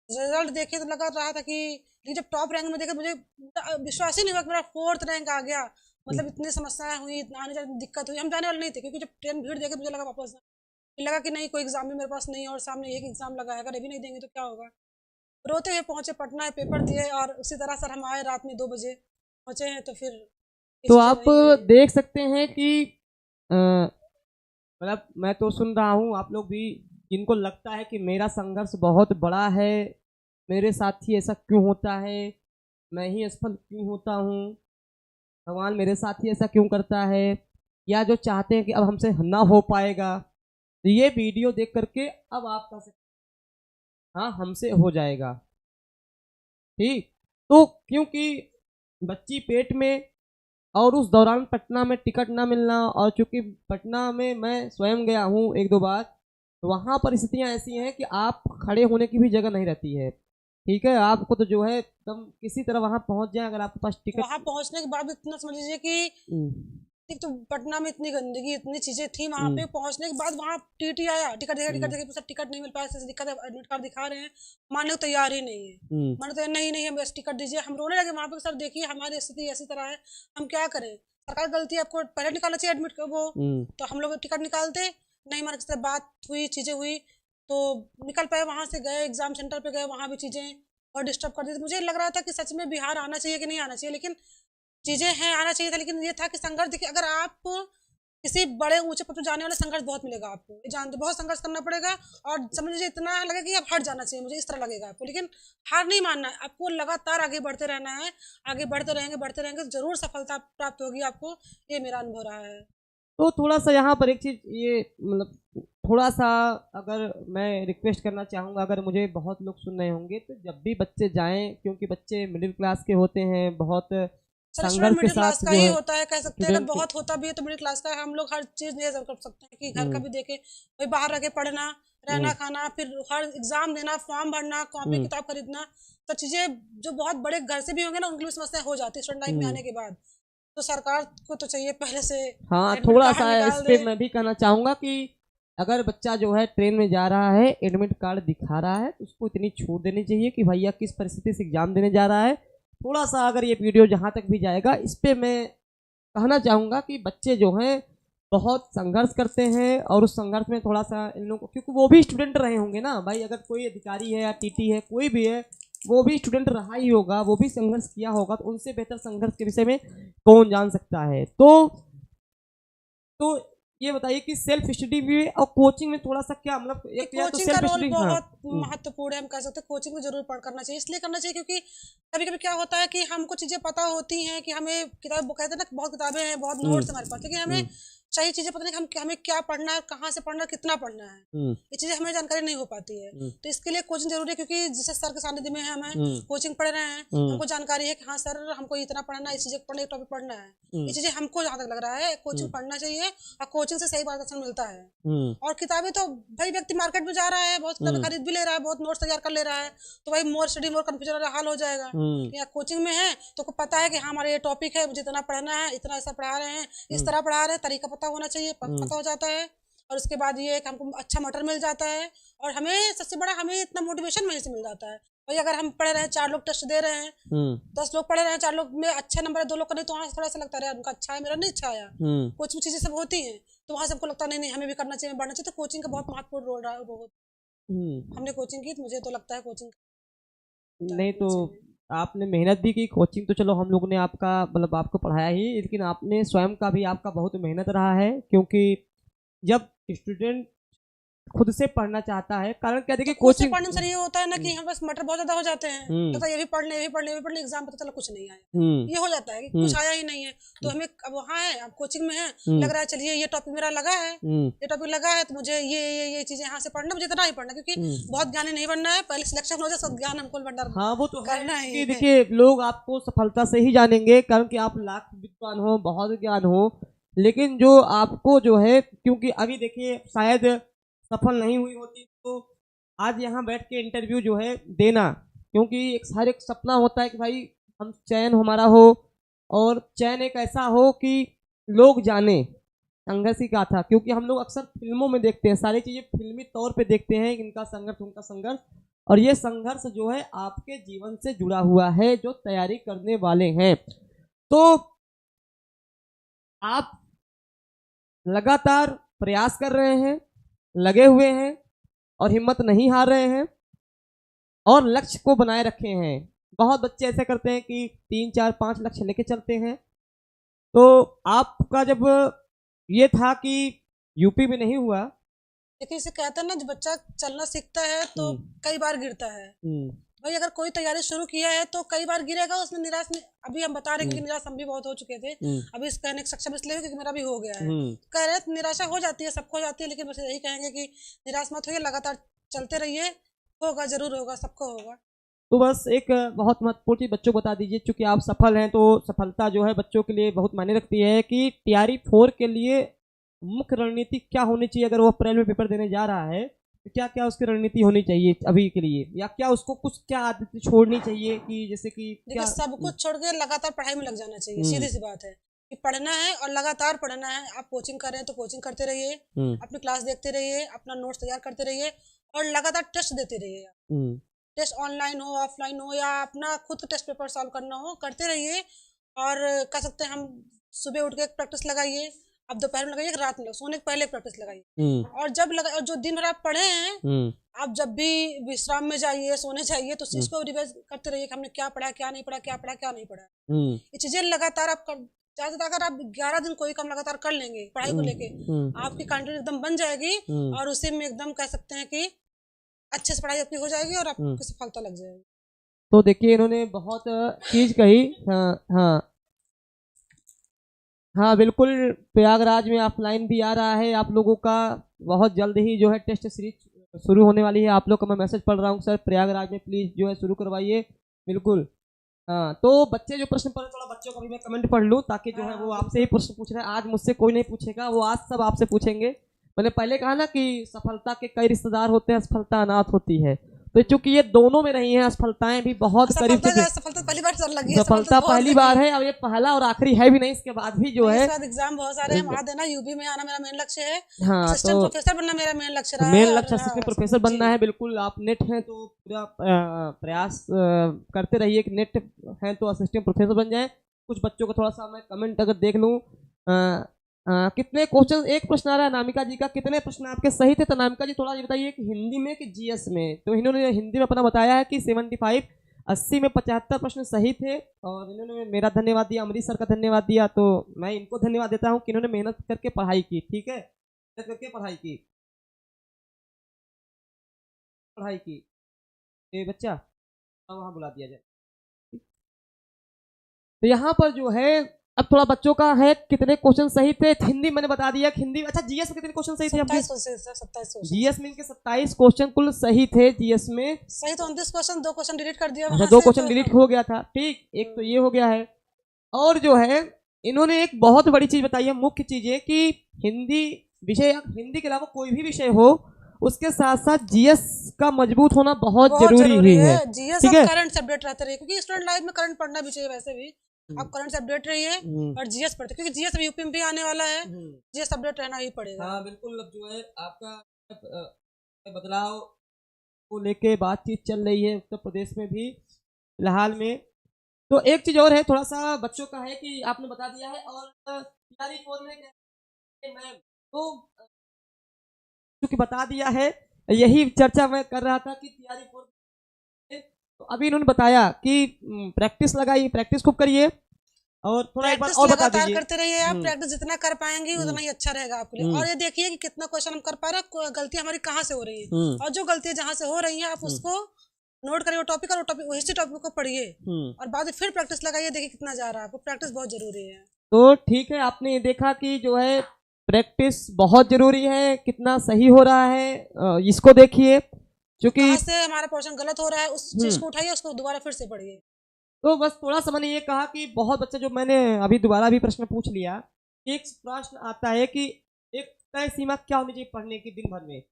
Speaker 2: रिजल्ट देखे तो लगा रहा था कि जब टॉप रैंक में देखा, मुझे विश्वास ही नहीं हुआ कि मेरा 4th रैंक आ गया। मतलब इतनी समस्याएं हुई, आने जाने में दिक्कत हुई, हम जाने वाले नहीं थे, क्योंकि जब ट्रेन भीड़ देखे मुझे लगा वापस लगा कि नहीं, कोई एग्जाम भी मेरे पास नहीं है, और सामने एक एग्जाम लगा है, अगर अभी नहीं देंगे तो क्या होगा। रोते हुए पहुंचे पटना, पेपर दिए, और उसी तरह सर हम आए रात में 2 बजे पहुंचे हैं। तो फिर
Speaker 1: तो आप देख सकते हैं कि मतलब मैं तो सुन रहा हूँ, आप लोग भी जिनको लगता है कि मेरा संघर्ष बहुत बड़ा है, मेरे साथ ही ऐसा क्यों होता है, मैं ही असफल क्यों होता हूँ, भगवान मेरे साथ ही ऐसा क्यों करता है, या जो चाहते हैं कि अब हमसे ना हो पाएगा, तो ये वीडियो देख करके अब आप कह सकते हाँ हमसे हो जाएगा, ठीक। तो क्योंकि बच्ची पेट में, और उस दौरान पटना में टिकट ना मिलना, और चूंकि पटना में मैं स्वयं गया हूँ 1-2 बार, तो वहाँ परिस्थितियाँ ऐसी हैं कि आप खड़े होने की भी जगह नहीं रहती है, ठीक है। आपको तो जो है एकदम किसी तरह वहाँ पहुँच जाए, अगर आपके पास टिकट।
Speaker 2: वहाँ पहुँचने के बाद इतना समझ लीजिए कि एक तो पटना में इतनी गंदगी, इतनी चीजें थी, वहाँ पे पहुँचने के बाद वहाँ टीटी आया, टिकट देखा, टिकट नहीं मिल पाया, ऐसे दिक्कत है, एडमिट कार्ड दिखा रहे हैं, मानने को तैयार ही नहीं है, मानने तो नहीं नहीं हम बस टिकट दीजिए। हम रोने लगे वहाँ पे, सर देखिए हमारी स्थिति ऐसी तरह है, हम क्या करें, सरकार गलती है, आपको पहले निकालना चाहिए एडमिट वो। तो हम लोग टिकट निकालते नहीं, हमारे किसी बात हुई, चीजें हुई, तो निकल पाए, वहां से गए एग्जाम सेंटर पे गए, वहां भी चीजें और डिस्टर्ब कर दी। मुझे लग रहा था कि सच में बिहार आना चाहिए कि नहीं आना चाहिए, लेकिन चीजें हैं, आना चाहिए था। लेकिन ये था कि संघर्ष, देखिए अगर आप किसी बड़े ऊंचे पद पर जाने वाले, संघर्ष बहुत मिलेगा आपको, ये जानते, बहुत संघर्ष करना पड़ेगा, और समझ लीजिए इतना लगेगा कि अब हट जाना चाहिए, मुझे इस तरह लगेगा आपको। लेकिन हार नहीं मानना है आपको, लगातार आगे बढ़ते रहना है, आगे बढ़ते रहेंगे जरूर सफलता प्राप्त होगी आपको, ये मेरा अनुभव रहा है।
Speaker 1: तो थोड़ा सा यहाँ पर एक चीज, ये मतलब थोड़ा सा अगर मैं रिक्वेस्ट करना चाहूँगा, अगर मुझे बहुत लोग सुन रहे होंगे, तो जब भी बच्चे जाएं, क्योंकि बच्चे मिडिल क्लास के होते हैं, बहुत संघर्ष के साथ
Speaker 2: का ही होता है, कह सकते हैं, अगर बहुत होता भी है तो मिडिल क्लास का, हम लोग हर चीज नहीं कर सकते हैं कि घर का भी देखे, भाई बाहर रह के पढ़ना, रहना, खाना, फिर हर एग्जाम देना, फॉर्म भरना, कॉपी किताब खरीदना, सब चीजें जो बहुत बड़े घर से भी होंगे ना, उनकी भी समस्या हो जाती है स्टूडेंट लाइफ में आने के बाद। तो सरकार को तो चाहिए पहले से,
Speaker 1: हाँ थोड़ा सा इस पे मैं भी कहना चाहूंगा कि अगर बच्चा जो है ट्रेन में जा रहा है, एडमिट कार्ड दिखा रहा है, तो उसको इतनी छूट देनी चाहिए कि भैया किस परिस्थिति से एग्जाम देने जा रहा है। थोड़ा सा अगर ये वीडियो जहाँ तक भी जाएगा, इस पे मैं कहना चाहूँगा कि बच्चे जो हैं बहुत संघर्ष करते हैं, और उस संघर्ष में थोड़ा सा इन लोगों को, क्योंकि वो भी स्टूडेंट रहे होंगे ना भाई, अगर कोई अधिकारी है या टीटी है, कोई भी है, वो भी स्टूडेंट रहा ही होगा, वो भी संघर्ष किया होगा, तो उनसे बेहतर संघर्ष के विषय में कौन जान सकता है। तो ये बताइए कि सेल्फ स्टडी भी और कोचिंग में थोड़ा सा क्या मतलब, एक तो
Speaker 2: कोचिंग का रोल बहुत महत्वपूर्ण है, हम कह सकते हैं कोचिंग में जरूर पढ़ करना चाहिए, इसलिए करना चाहिए क्योंकि कभी कभी क्या होता है कि हमको चीजें पता होती हैं कि हमें किताब, कहते हैं ना बहुत किताबें हैं, बहुत नोट्स हमारे पास, लेकिन हमें सही चीजें पता नहीं कि हमें क्या पढ़ना है, कहाँ से पढ़ना है, कितना पढ़ना है, ये चीजें हमें जानकारी नहीं हो पाती है। तो इसके लिए कोचिंग जरूरी है, क्योंकि जैसे सर के सानिध्य में है, हमें कोचिंग पढ़ रहे हैं, हमको जानकारी है कि हाँ सर हमको इतना पढ़ना है, इस चीज पढ़ना, टॉपिक पढ़ना है, ये चीजें हमको जहाँ तक लग रहा है कोचिंग पढ़ना चाहिए, और कोचिंग से सही मार्गदर्शन मिलता है। और किताबें तो भाई व्यक्ति मार्केट में जा रहा है, बहुत किताबें खरीद भी ले रहा है, बहुत नोट्स तैयार कर ले रहा है, तो भाई मोर स्टडी मोर कंफ्यूजन वाला हाल हो जाएगा। या कोचिंग में है तो पता है कि हाँ हमारा ये टॉपिक है, मुझे इतना पढ़ना है, इतना ऐसा पढ़ा रहे हैं, इस तरह पढ़ा रहे हैं, तरीका पता होना चाहिए, पता हो जाता है। और उसके बाद ये कि हमको अच्छा मटेरियल मिल जाता है, और हमें सबसे बड़ा हमें इतना मोटिवेशन वहीं से मिल जाता है। भाई अगर हम पढ़ रहे हैं, 4 लोग टेस्ट दे रहे हैं, 10 लोग पढ़ रहे हैं, 4 लोग में अच्छे नंबर है, 2 लोग का नहीं, तो वहाँ थोड़ा सा लगता है उनका अच्छा है, मेरा नहीं अच्छा आया। कुछ चीजें सब होती हैं, तो वहाँ सबको लगता नहीं हमें भी करना चाहिए, बढ़ना चाहिए। तो कोचिंग का बहुत महत्वपूर्ण रोल रहा है। हमने कोचिंग की, तो मुझे तो लगता है कोचिंग
Speaker 3: नहीं तो आपने मेहनत भी की, कोचिंग तो चलो हम लोग ने आपका मतलब आपको पढ़ाया ही, लेकिन आपने स्वयं का भी आपका बहुत मेहनत रहा है, क्योंकि जब स्टूडेंट खुद से पढ़ना चाहता है, कारण क्या देखिए
Speaker 2: तो कोचिंग पढ़ने से ये होता है ना कि हम बस मटर बहुत ज्यादा हो जाते हैं, तो ये भी पढ़ने, ये भी पढ़ने, ये भी पढ़ने, एग्जाम पता चला कुछ नहीं आया, ये हो जाता है कि कुछ आया ही नहीं है। तो हमें अब वहाँ है, अब कोचिंग में है, लग रहा है चलिए ये टॉपिक मेरा लगा है, ये टॉपिक लगा है, तो मुझे ये चीजें यहाँ से पढ़ना, मुझे इतना ही पढ़ना, क्योंकि बहुत ज्ञानी नहीं बनना है, पहले सिलेक्शन हो जाए, सब ज्ञान हमको भंडार
Speaker 3: हाँ वो तो
Speaker 2: करना है।
Speaker 3: देखिए लोग आपको सफलता से ही जानेंगे, कारण कि आप लाख विद्वान हो, बहुत ज्ञान हो, लेकिन जो आपको जो है, क्योंकि अभी देखिए शायद सफल नहीं हुई होती तो आज यहाँ बैठ के इंटरव्यू जो है देना, क्योंकि हर एक सपना होता है कि भाई हम चयन हमारा हो, और चयन एक ऐसा हो कि लोग जाने। संघर्ष ही का था, क्योंकि हम लोग अक्सर फिल्मों में देखते हैं, सारी चीजें फिल्मी तौर पे देखते हैं, इनका संघर्ष उनका संघर्ष, और ये संघर्ष जो है आपके जीवन से जुड़ा हुआ है, जो तैयारी करने वाले हैं। तो आप लगातार प्रयास कर रहे हैं, लगे हुए हैं, और हिम्मत नहीं हार रहे हैं, और लक्ष्य को बनाए रखे हैं। बहुत बच्चे ऐसे करते हैं कि 3, 4, 5 लक्ष्य लेके चलते हैं। तो आपका जब ये था कि यूपी में नहीं हुआ,
Speaker 2: देखिए इसे कहते हैं ना, जब बच्चा चलना सीखता है तो कई बार गिरता है। भाई अगर कोई तैयारी शुरू किया है तो कई बार गिरेगा, उसमें निराश नहीं, अभी हम बता रहे हैं कि निराश हम भी बहुत हो चुके थे, अभी इस कहने के सक्षम इसलिए क्योंकि मेरा भी हो गया है। कह रहे निराशा हो जाती है, सबको हो जाती है, लेकिन बस यही कहेंगे कि निराश मत होइए, लगातार चलते रहिए, होगा, जरूर होगा, सबको होगा।
Speaker 3: तो बस एक बहुत महत्वपूर्ण चीज बच्चों को बता दीजिए, चूंकि आप सफल हैं, तो सफलता जो है बच्चों के लिए बहुत मायने रखती है, कि तैयारी 4 के लिए मुख्य रणनीति क्या होनी चाहिए। अगर वो अप्रैल में पेपर देने जा रहा है तो क्या क्या उसकी रणनीति होनी चाहिए अभी के लिए, या क्या उसको कुछ क्या आदतें छोड़नी चाहिए, कि जैसे कि क्या
Speaker 2: सब कुछ छोड़ के लगातार पढ़ाई में लग जाना चाहिए, सीधी सी बात है कि पढ़ना है और लगातार पढ़ना है। आप कोचिंग कर रहे हैं तो कोचिंग करते रहिए, अपनी क्लास देखते रहिए, अपना नोट्स तैयार करते रहिए, और लगातार टेस्ट देते रहिए। टेस्ट ऑनलाइन हो, ऑफलाइन हो, या अपना खुद का टेस्ट पेपर सॉल्व करना हो, करते रहिए। और कह सकते हैं हम सुबह उठ के प्रैक्टिस लगाइए, अब दोपहर में लगाइए, रात में सोने के पहले प्रैक्टिस लगाइए, और जब और जो दिन भर आप पढ़े हैं, आप जब भी विश्राम में जाइए, सोने जाइए, तो इसको रिवाइज करते रहिए कि हमने क्या पढ़ा, क्या नहीं पढ़ा, क्या पढ़ा, क्या नहीं पढ़ा। ये चीजें लगातार आप ज्यादा, अगर आप 11 दिन कोई काम लगातार कर लेंगे पढ़ाई को लेके, आपकी कंटिन्यू एकदम बन जाएगी, और उसी में एकदम कह सकते हैं कि अच्छे से पढ़ाई आपकी हो जाएगी, और आपको सफलता लग जाएगी।
Speaker 3: तो देखिए इन्होंने बहुत चीज कही। हाँ बिल्कुल, प्रयागराज में ऑफलाइन भी आ रहा है आप लोगों का, बहुत जल्द ही जो है टेस्ट सीरीज शुरू होने वाली है। आप लोग का मैं मैसेज पढ़ रहा हूँ, सर प्रयागराज में प्लीज जो है शुरू करवाइए। बिल्कुल। हाँ, तो बच्चे जो प्रश्न पढ़, थोड़ा बच्चों का भी मैं कमेंट पढ़ लूँ, ताकि जो है वो आपसे ही प्रश्न पूछ रहे हैं। आज मुझसे कोई नहीं पूछेगा, वो आज सब आपसे पूछेंगे। मैंने पहले कहा ना कि सफलता के कई रिश्तेदार होते हैं, असफलता अनाथ होती है, तो चूंकि ये दोनों में रही हैं, असफलताएं भी बहुत करीब से,
Speaker 2: सफलता पहली बार चल लगी है,
Speaker 3: सफलता पहली बार है, अब ये पहला और आखिरी है भी नहीं, इसके बाद भी जो है
Speaker 2: एग्जाम बहुत सारे हैं, वहाँ देना, यूपी में आना मेरा मेन लक्ष्य है।
Speaker 3: हाँ,
Speaker 2: असिस्टेंट प्रोफेसर बनना मेरा मेन लक्ष्य रहा है,
Speaker 3: मेन लक्ष्य असिस्टेंट प्रोफेसर बनना है। बिल्कुल, आप नेट हैं तो पूरा प्रयास करते रहिए कि नेट हैं तो असिस्टेंट प्रोफेसर बन जाए। कुछ बच्चों का थोड़ा सा मैं कमेंट अगर देख लूँ, कितने क्वेश्चन, एक प्रश्न आ रहा है अनामिका जी का, कितने प्रश्न आपके सही थे? तो अनामिका जी थोड़ा ये बताइए कि हिंदी में कि जीएस में। तो इन्होंने हिंदी में अपना बताया है कि 75, 80 में 75 प्रश्न सही थे, और इन्होंने मेरा धन्यवाद दिया, अमरीश सर का धन्यवाद दिया, तो मैं इनको धन्यवाद देता हूँ कि इन्होंने मेहनत करके पढ़ाई की। ठीक है, मेहनत करके पढ़ाई की, ये बच्चा अब वहाँ बुला दिया जाए। तो यहाँ पर जो है अब थोड़ा बच्चों का है, कितने क्वेश्चन सही थे? हिंदी मैंने बता दिया, हिंदी। अच्छा, जीएस में कितने क्वेश्चन सही थे आपके?
Speaker 2: 27
Speaker 3: जीएस में इनके 27 क्वेश्चन कुल सही थे। जीएस में
Speaker 2: सही तो 29 क्वेश्चन, 2 क्वेश्चन डिलीट कर दिया
Speaker 3: अच्छा,
Speaker 2: वहां
Speaker 3: 2
Speaker 2: से,
Speaker 3: क्वेश्चन
Speaker 2: तो
Speaker 3: डिलीट हो गया था। ठीक, एक तो ये हो गया है। और जो है इन्होंने एक बहुत बड़ी चीज बताई है, मुख्य चीज है कि हिंदी विषय, हिंदी के अलावा कोई भी विषय हो, उसके साथ साथ जीएस का मजबूत होना बहुत जरूरी भी है।
Speaker 2: जीएस
Speaker 3: ठीक
Speaker 2: और
Speaker 3: है,
Speaker 2: करंट से अपडेट रहते रहिए, क्योंकि स्टूडेंट लाइफ में करंट पढ़ना भी चाहिए वैसे भी। आप करंट से अपडेट रहिए और जीएस पढ़ते, क्योंकि जीएस यूपी में भी आने वाला है, जीएस अपडेट रहना ही पड़ेगा।
Speaker 3: हाँ बिल्कुल। अब जो है आपका बदलाव को लेके बातचीत चल रही है उत्तर प्रदेश में भी फिलहाल में। तो एक चीज और है, थोड़ा सा बच्चों का है कि आपने बता दिया है। और तैयारी फोन में मैम तो क्योंकि बता दिया है, यही चर्चा मैं कर रहा था कि तैयारी फोन, तो अभी इन्होंने बताया कि प्रैक्टिस लगाइए, प्रैक्टिस खूब करिए। और थोड़ा एक बार और बता दीजिए,
Speaker 2: करते रहिए आप। प्रैक्टिस जितना कर पाएंगे उतना ही अच्छा रहेगा आपके लिए। और ये देखिए कि कितना क्वेश्चन हम कर पा रहे हैं, गलती हमारी कहाँ से हो रही है, और जो गलतियां जहाँ से हो रही हैं आप उसको नोट करिए, वो टॉपिक और टॉपिक उसी टॉपिक को पढ़िए, और बाद में फिर प्रैक्टिस लगाइए, देखिए कितना जा रहा है आपको। प्रैक्टिस बहुत जरूरी है।
Speaker 3: तो ठीक है, आपने ये देखा कि जो है प्रैक्टिस बहुत जरूरी है, कितना सही हो रहा है इसको देखिए, क्योंकि
Speaker 2: कहाँ से हमारा पोर्शन गलत हो रहा है उस चीज को उठाइए, उसको दोबारा फिर से पढ़िए।
Speaker 3: तो बस थोड़ा सा मैंने ये कहा कि बहुत बच्चे, जो मैंने अभी दोबारा भी प्रश्न पूछ लिया, एक प्रश्न आता है कि एक तय सीमा क्या होनी चाहिए पढ़ने की दिन भर में?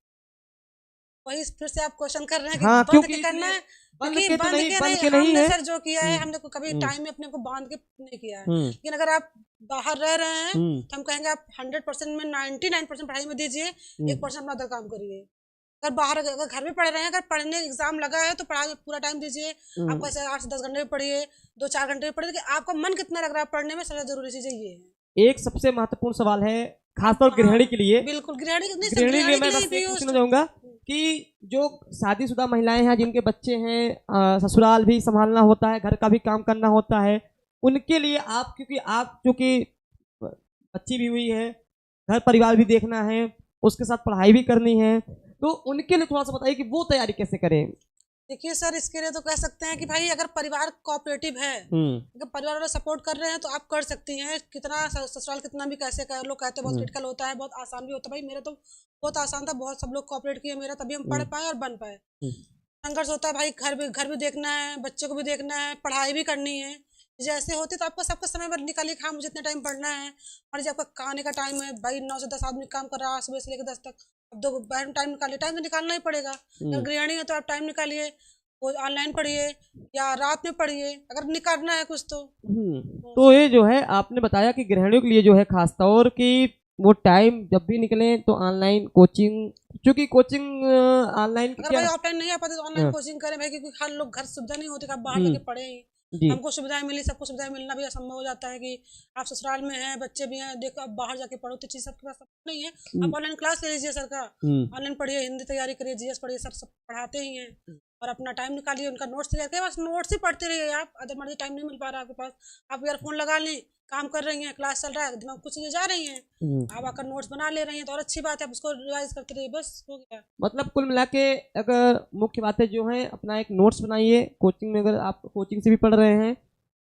Speaker 2: वही फिर से आप क्वेश्चन कर रहे हैं कि
Speaker 3: हाँ,
Speaker 2: बंद के करना है,
Speaker 3: बंद
Speaker 2: क्योंकि
Speaker 3: के तो नहीं, बंद के
Speaker 2: हमने
Speaker 3: नहीं है
Speaker 2: सर जो किया है, हमने कभी टाइम में अपने को बांध के नहीं किया है। लेकिन अगर आप बाहर रह रहे हैं तो हम कहेंगे आप 100% में 99% पढ़ाई में दीजिए, 1% अपना अदर काम करिए। अगर बाहर, अगर घर में पढ़ रहे हैं, अगर पढ़ने एग्जाम लगा है तो पढ़ाई में पूरा टाइम दीजिए। आप कैसे 8 से 10 घंटे भी पढ़िए, 2-4 घंटे भी पढ़िए, लेकिन आपका मन कितना लग रहा है पढ़ने में, सबसे जरूरी चीज ये है।
Speaker 3: एक सबसे महत्वपूर्ण सवाल है, खासतौर गृहिणी के लिए।
Speaker 2: बिल्कुल, गृहिणी
Speaker 3: मैं बस पूछना चाहूंगा कि जो शादीशुदा महिलाएं हैं, जिनके बच्चे हैं, ससुराल भी संभालना होता है, घर का भी काम करना होता है, उनके लिए आप, क्योंकि आप चूंकि बच्ची भी हुई है, घर परिवार भी देखना है, उसके साथ पढ़ाई भी करनी है, तो उनके लिए थोड़ा सा बताइए कि वो तैयारी कैसे करें।
Speaker 2: देखिए सर, इसके लिए तो कह सकते हैं कि भाई अगर परिवार कोऑपरेटिव है, अगर परिवार वाले सपोर्ट कर रहे हैं तो आप कर सकती हैं। कितना ससुराल कितना भी कैसे कर, लोग कहते हैं बहुत क्रिटिकल होता है, बहुत आसान भी होता है। भाई मेरा तो बहुत आसान था, बहुत सब लोग कोऑपरेट किए मेरा, तभी हम पढ़ पाए और बन पाए। संघर्ष होता है भाई, घर भी देखना है, बच्चों को भी देखना है, पढ़ाई भी करनी है। जैसे होती तो आपको सबका समय पर निकालिए, हाँ मुझे इतने टाइम पढ़ना है। और जब आपका खाने का टाइम है भाई, 9 से 10 आदमी काम कर रहा है सुबह से लेकर 10 तक, अब 2 टाइम निकालिए, टाइम तो निकालना ही पड़ेगा। अगर गृहिणी है तो आप टाइम निकालिए, वो ऑनलाइन पढ़िए या रात में पढ़िए, अगर निकालना है कुछ
Speaker 3: तो ये जो है आपने बताया कि गृहिणियों के लिए जो है खास तौर की वो टाइम जब भी निकले तो ऑनलाइन कोचिंग, क्योंकि कोचिंग ऑनलाइन,
Speaker 2: अगर भाई ऑफलाइन नहीं आ पाते तो ऑनलाइन कोचिंग करें भाई, क्योंकि हर लोग घर सुविधा नहीं होती, आप बाहर जाके पढ़े ही। हमको सुविधाएं मिली, सबको सुविधाएं मिलना भी असंभव हो जाता है कि आप ससुराल में हैं, बच्चे भी हैं, देखो आप बाहर जाके पढ़ो, तो चीज सबके पास नहीं है। आप ऑनलाइन क्लास ले लीजिए सर का, ऑनलाइन पढ़िए, हिंदी तैयारी करिए, जीएस पढ़िए, सर सब पढ़ाते ही हैं। और अपना टाइम निकालिए, उनका नोट्स तैयार करिए, बस नोट्स ही पढ़ते रहिए आप। अदर मर्जी टाइम नहीं मिल पा रहा है आपके पास, आप ईयरफोन लगा लें, काम कर रही हैं, क्लास चल रहा है, दिमाग कुछ चीजें जा रही हैं, आप आकर नोट्स बना ले रही हैं, तो और अच्छी बात है, आप उसको रिवाइज करते रहिए, बस हो गया।
Speaker 3: मतलब कुल मिला के अगर मुख्य बातें जो है, अपना एक नोट्स बनाइए। कोचिंग में अगर आप कोचिंग से भी पढ़ रहे हैं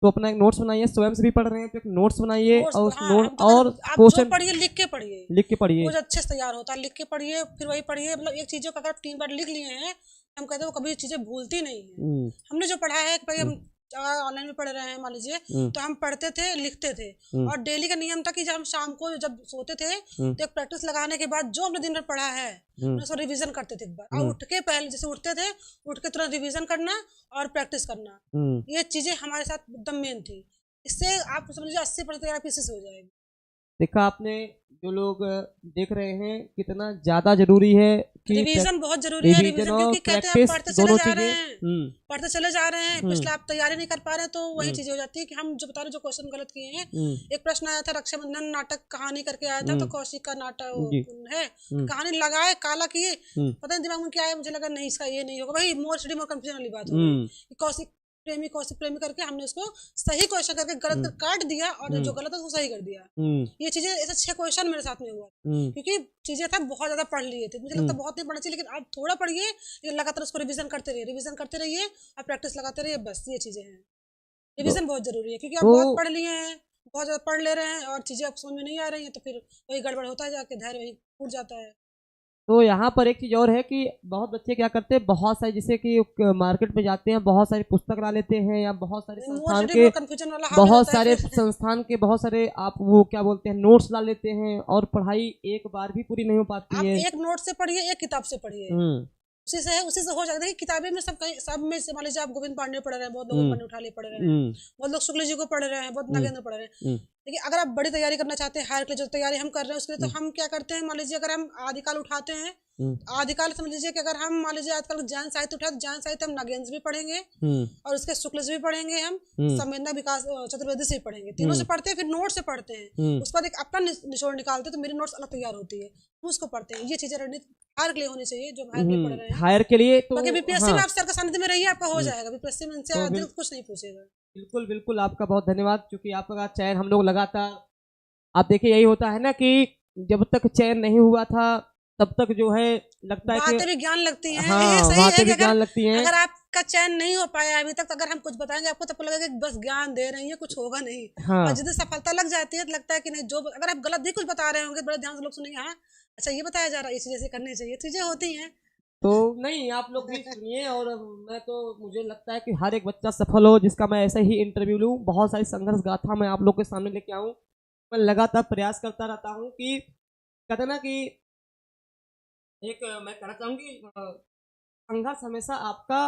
Speaker 3: तो अपना एक नोट्स बनाइए, स्वयं से भी पढ़ रहे हैं तो एक नोट्स बनाइए, और उस नोट और क्वेश्चन
Speaker 2: पढ़िए, लिख के पढ़िए, कुछ अच्छे से तैयार होता है, लिख के पढ़िए, फिर वही पढ़िए। मतलब एक चीजों का अगर 3 बार लिख लिए हैं, हम कहते हैं वो कभी चीजें भूलती नहीं है। हमने जो पढ़ा है कि भाई हम ऑनलाइन में पढ़ रहे हैं मान लीजिए, तो हम पढ़ते थे, लिखते थे, और डेली का नियम था कि जब हम शाम को जब सोते थे तो एक प्रैक्टिस लगाने के बाद जो हमने दिन भर पढ़ा है उसको रिवीजन करते थे एक बार, और उठ के पहले जैसे उठते थे, उठ के तुरंत रिवीजन करना और प्रैक्टिस करना, ये चीजें हमारे साथ एकदम मेन थी। इससे आप समझिए 80% आपकी इसी से हो जाएगी।
Speaker 3: देखा आपने, जो लोग देख रहे हैं कितना ज्यादा जरूरी है कि
Speaker 2: रिवीजन बहुत जरूरी है। रिवीजन क्योंकि कहते हैं आप पढ़ते चले जा रहे हैं, पढ़ते चले जा रहे हैं, पिछले आप तैयारी नहीं कर पा रहे हैं, तो वही चीजें हो जाती है कि हम जो बता रहे जो क्वेश्चन गलत किए हैं। एक प्रश्न आया था, रक्षाबंधन नाटक कहानी करके आया था, तो कौशिक का नाटक है, कहानी लगाए काला किए, पता नहीं दिमाग में क्या है, मुझे लगा नहीं इसका ये नहीं होगा भाई, मोर स्टडी मोर कंफ्यूजन वाली बात होगी। कौशिक प्रेमी करके हमने उसको सही क्वेश्चन करके गलत काट दिया, और जो गलत है उसको सही कर दिया। ये चीजें, ऐसे 6 क्वेश्चन मेरे साथ में हुआ, क्योंकि चीजें था बहुत ज्यादा पढ़ लिए थे, मुझे लगता बहुत नहीं पढ़ना चाहिए, लेकिन आप थोड़ा पढ़िए, लेकिन लगातार उसको रिवीजन करते रहिए और प्रैक्टिस लगाते रहिए, बस ये चीजें हैं। रिवीजन बहुत जरूरी है, क्योंकि आप बहुत पढ़ लिए हैं, बहुत ज़्यादा पढ़ ले रहे हैं और चीज़ें अब समझ में नहीं आ रही हैं, तो फिर वही गड़बड़ होता है, जाके धैर्य वही टूट जाता है।
Speaker 3: तो यहाँ पर एक चीज़ और है कि बहुत बच्चे क्या करते हैं, बहुत सारे जैसे कि मार्केट में जाते हैं, बहुत सारी पुस्तक ला लेते हैं, या बहुत सारे संस्थान
Speaker 2: मोस्टली
Speaker 3: के
Speaker 2: वो कंफ्यूजन वाला हाल हो
Speaker 3: बहुत
Speaker 2: जाता है
Speaker 3: सारे
Speaker 2: फिर।
Speaker 3: संस्थान के बहुत सारे आप वो क्या बोलते हैं नोट्स ला लेते हैं, और पढ़ाई एक बार भी पूरी नहीं हो पाती
Speaker 2: आप
Speaker 3: है।
Speaker 2: एक नोट से पढ़िए, एक किताब से पढ़िए, उसी से हो जाएगा। देखिए किताबें में सब में से मान लीजिए आप गोविंद पांडे पढ़ रहे हैं, बहुत लोग
Speaker 3: हम्म
Speaker 2: पन्ने उठा लिए पढ़ रहे हैं, बहुत लोग शुक्ल जी को पढ़ रहे हैं, बहुत नागेंद्र पढ़ रहे हैं। देखिए अगर आप बड़ी तैयारी करना चाहते हैं, हायर के जो तैयारी हम कर रहे हैं उसके लिए, तो हम क्या करते हैं, मान लीजिए अगर हम आदिकाल उठाते हैं, आदिकाल समझ लीजिए कि अगर हम मान लीजिए आजकल जैन साहित्य उठाए, तो जैन साहित्य हम नागेंद्र भी पढ़ेंगे और उसके शुक्ल से भी पढ़ेंगे, हम संवेदना विकास चतुर्वेदी से भी पढ़ेंगे, तीनों से पढ़ते हैं, फिर नोट से पढ़ते हैं, उसके बाद एक अपना निचोड़ निकालते हैं, तो मेरी नोट्स अलग तैयार होती है, हम उसको पढ़ते हैं। ये चीजें रणनीति हायर के लिए होनी चाहिए, जो हायर के लिए पढ़ रहे हैं।
Speaker 3: हायर के लिए तो
Speaker 2: बाकी बीपीएससी में
Speaker 3: हाँ,
Speaker 2: आप सर का सानिध्य में रहिए, आपका हो जाएगा। बीपीएससी में इनसे
Speaker 3: तो
Speaker 2: अधिक कुछ नहीं पूछेगा।
Speaker 3: बिल्कुल बिल्कुल आपका बहुत धन्यवाद, क्योंकि आपका चयन हम लोग लगातार, आप देखिए यही होता है ना कि जब तक चयन नहीं हुआ था तब तक जो है लगता है
Speaker 2: बातें
Speaker 3: कि
Speaker 2: भी ज्ञान लगती हैं।
Speaker 3: हाँ,
Speaker 2: ये सही
Speaker 3: बातें
Speaker 2: है कि
Speaker 3: भी ज्ञान लगती हैं।
Speaker 2: अगर आपका चयन नहीं हो पाया अभी तक, तो अगर हम कुछ बताएंगे आपको, तो लगेगा कि बस ज्ञान दे रही है, कुछ होगा नहीं।
Speaker 3: हाँ,
Speaker 2: और जितनी सफलता लग जाती है तो लगता है कि नहीं, जो अगर आप गलत भी कुछ बता रहे होंगे, बड़े ध्यान से लोग सुनेंगे, हाँ अच्छा ये बताया जा रहा है, ये चीजें करनी चाहिए, चीजें होती हैं।
Speaker 3: तो नहीं आप लोग भी सुनिए, और मैं तो मुझे लगता है कि हर एक बच्चा सफल हो, जिसका मैं ऐसे ही इंटरव्यू लूँ, बहुत सारी संघर्ष गाथा मैं आप लोग के सामने लेके आऊँ। मैं लगातार प्रयास करता रहता हूँ कि कहते हैं ना कि एक मैं कहना चाहूँगी संघर्ष हमेशा आपका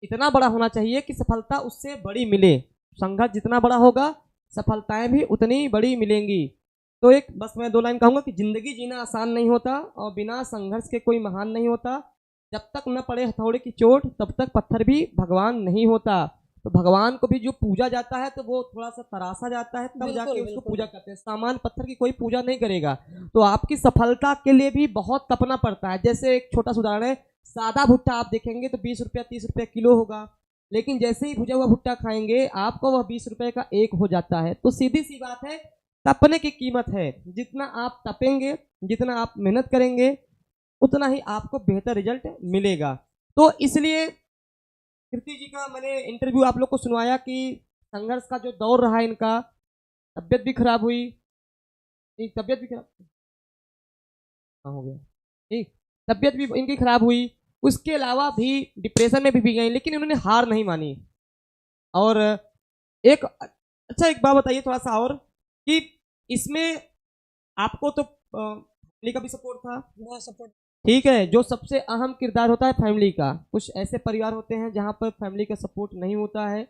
Speaker 3: इतना बड़ा होना चाहिए कि सफलता उससे बड़ी मिले। संघर्ष जितना बड़ा होगा सफलताएं भी उतनी बड़ी मिलेंगी। तो एक बस मैं 2 लाइन कहूँगा कि जिंदगी जीना आसान नहीं होता, और बिना संघर्ष के कोई महान नहीं होता। जब तक न पड़े हथौड़े की चोट तब तक पत्थर भी भगवान नहीं होता। तो भगवान को भी जो पूजा जाता है तो वो थोड़ा सा तरासा जाता है, तब जाके उसको पूजा करते हैं। सामान्य पत्थर की कोई पूजा नहीं करेगा। तो आपकी सफलता के लिए भी बहुत तपना पड़ता है। जैसे एक छोटा सा उदाहरण है, सादा भुट्टा आप देखेंगे तो 20 रुपया 30 रुपया किलो होगा, लेकिन जैसे ही भुजा हुआ भुट्टा खाएंगे आपको वह 20 रुपए का एक हो जाता है। तो सीधी सी बात है, तपने की कीमत है। जितना आप तपेंगे, जितना आप मेहनत करेंगे, उतना ही आपको बेहतर रिजल्ट मिलेगा। तो इसलिए कीर्ति जी का मैंने इंटरव्यू आप लोग को सुनवाया कि संघर्ष का जो दौर रहा इनका, तबियत भी खराब हुई, तबियत भी खराब हो गया, ठीक, तबियत भी इनकी खराब हुई, उसके अलावा भी डिप्रेशन में भी गए, लेकिन इन्होंने हार नहीं मानी। और एक अच्छा एक बात बताइए थोड़ा सा और, कि इसमें आपको तो फैमिली का भी सपोर्ट था,
Speaker 2: बहुत सपोर्ट।
Speaker 3: ठीक है, जो सबसे अहम किरदार होता है फैमिली का। कुछ ऐसे परिवार होते हैं जहाँ पर फैमिली का सपोर्ट नहीं होता है,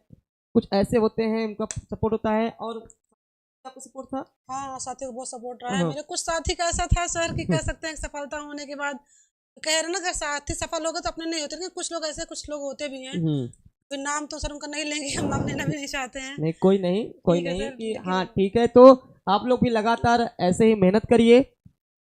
Speaker 3: कुछ ऐसे होते हैं उनका सपोर्ट होता है। और आपको सपोर्ट था?
Speaker 2: हाँ, साथियों को बहुत सपोर्ट रहा है। मेरे कुछ साथी का ऐसा था सर कि कह सकते हैं कि सफलता होने के बाद कह रहे ना कि साथी सफल होगा तो अपने नहीं होते, लेकिन कुछ लोग ऐसे कुछ लोग होते भी हैं। फिर नाम तो सर उनका नहीं लेंगे, हम नाम लेना भी नहीं चाहते हैं।
Speaker 3: नहीं कोई नहीं, कोई
Speaker 2: ठीक है
Speaker 3: नहीं
Speaker 2: सर,
Speaker 3: कि
Speaker 2: लेकिन
Speaker 3: हाँ ठीक है। तो आप लोग भी लगातार ऐसे ही मेहनत करिए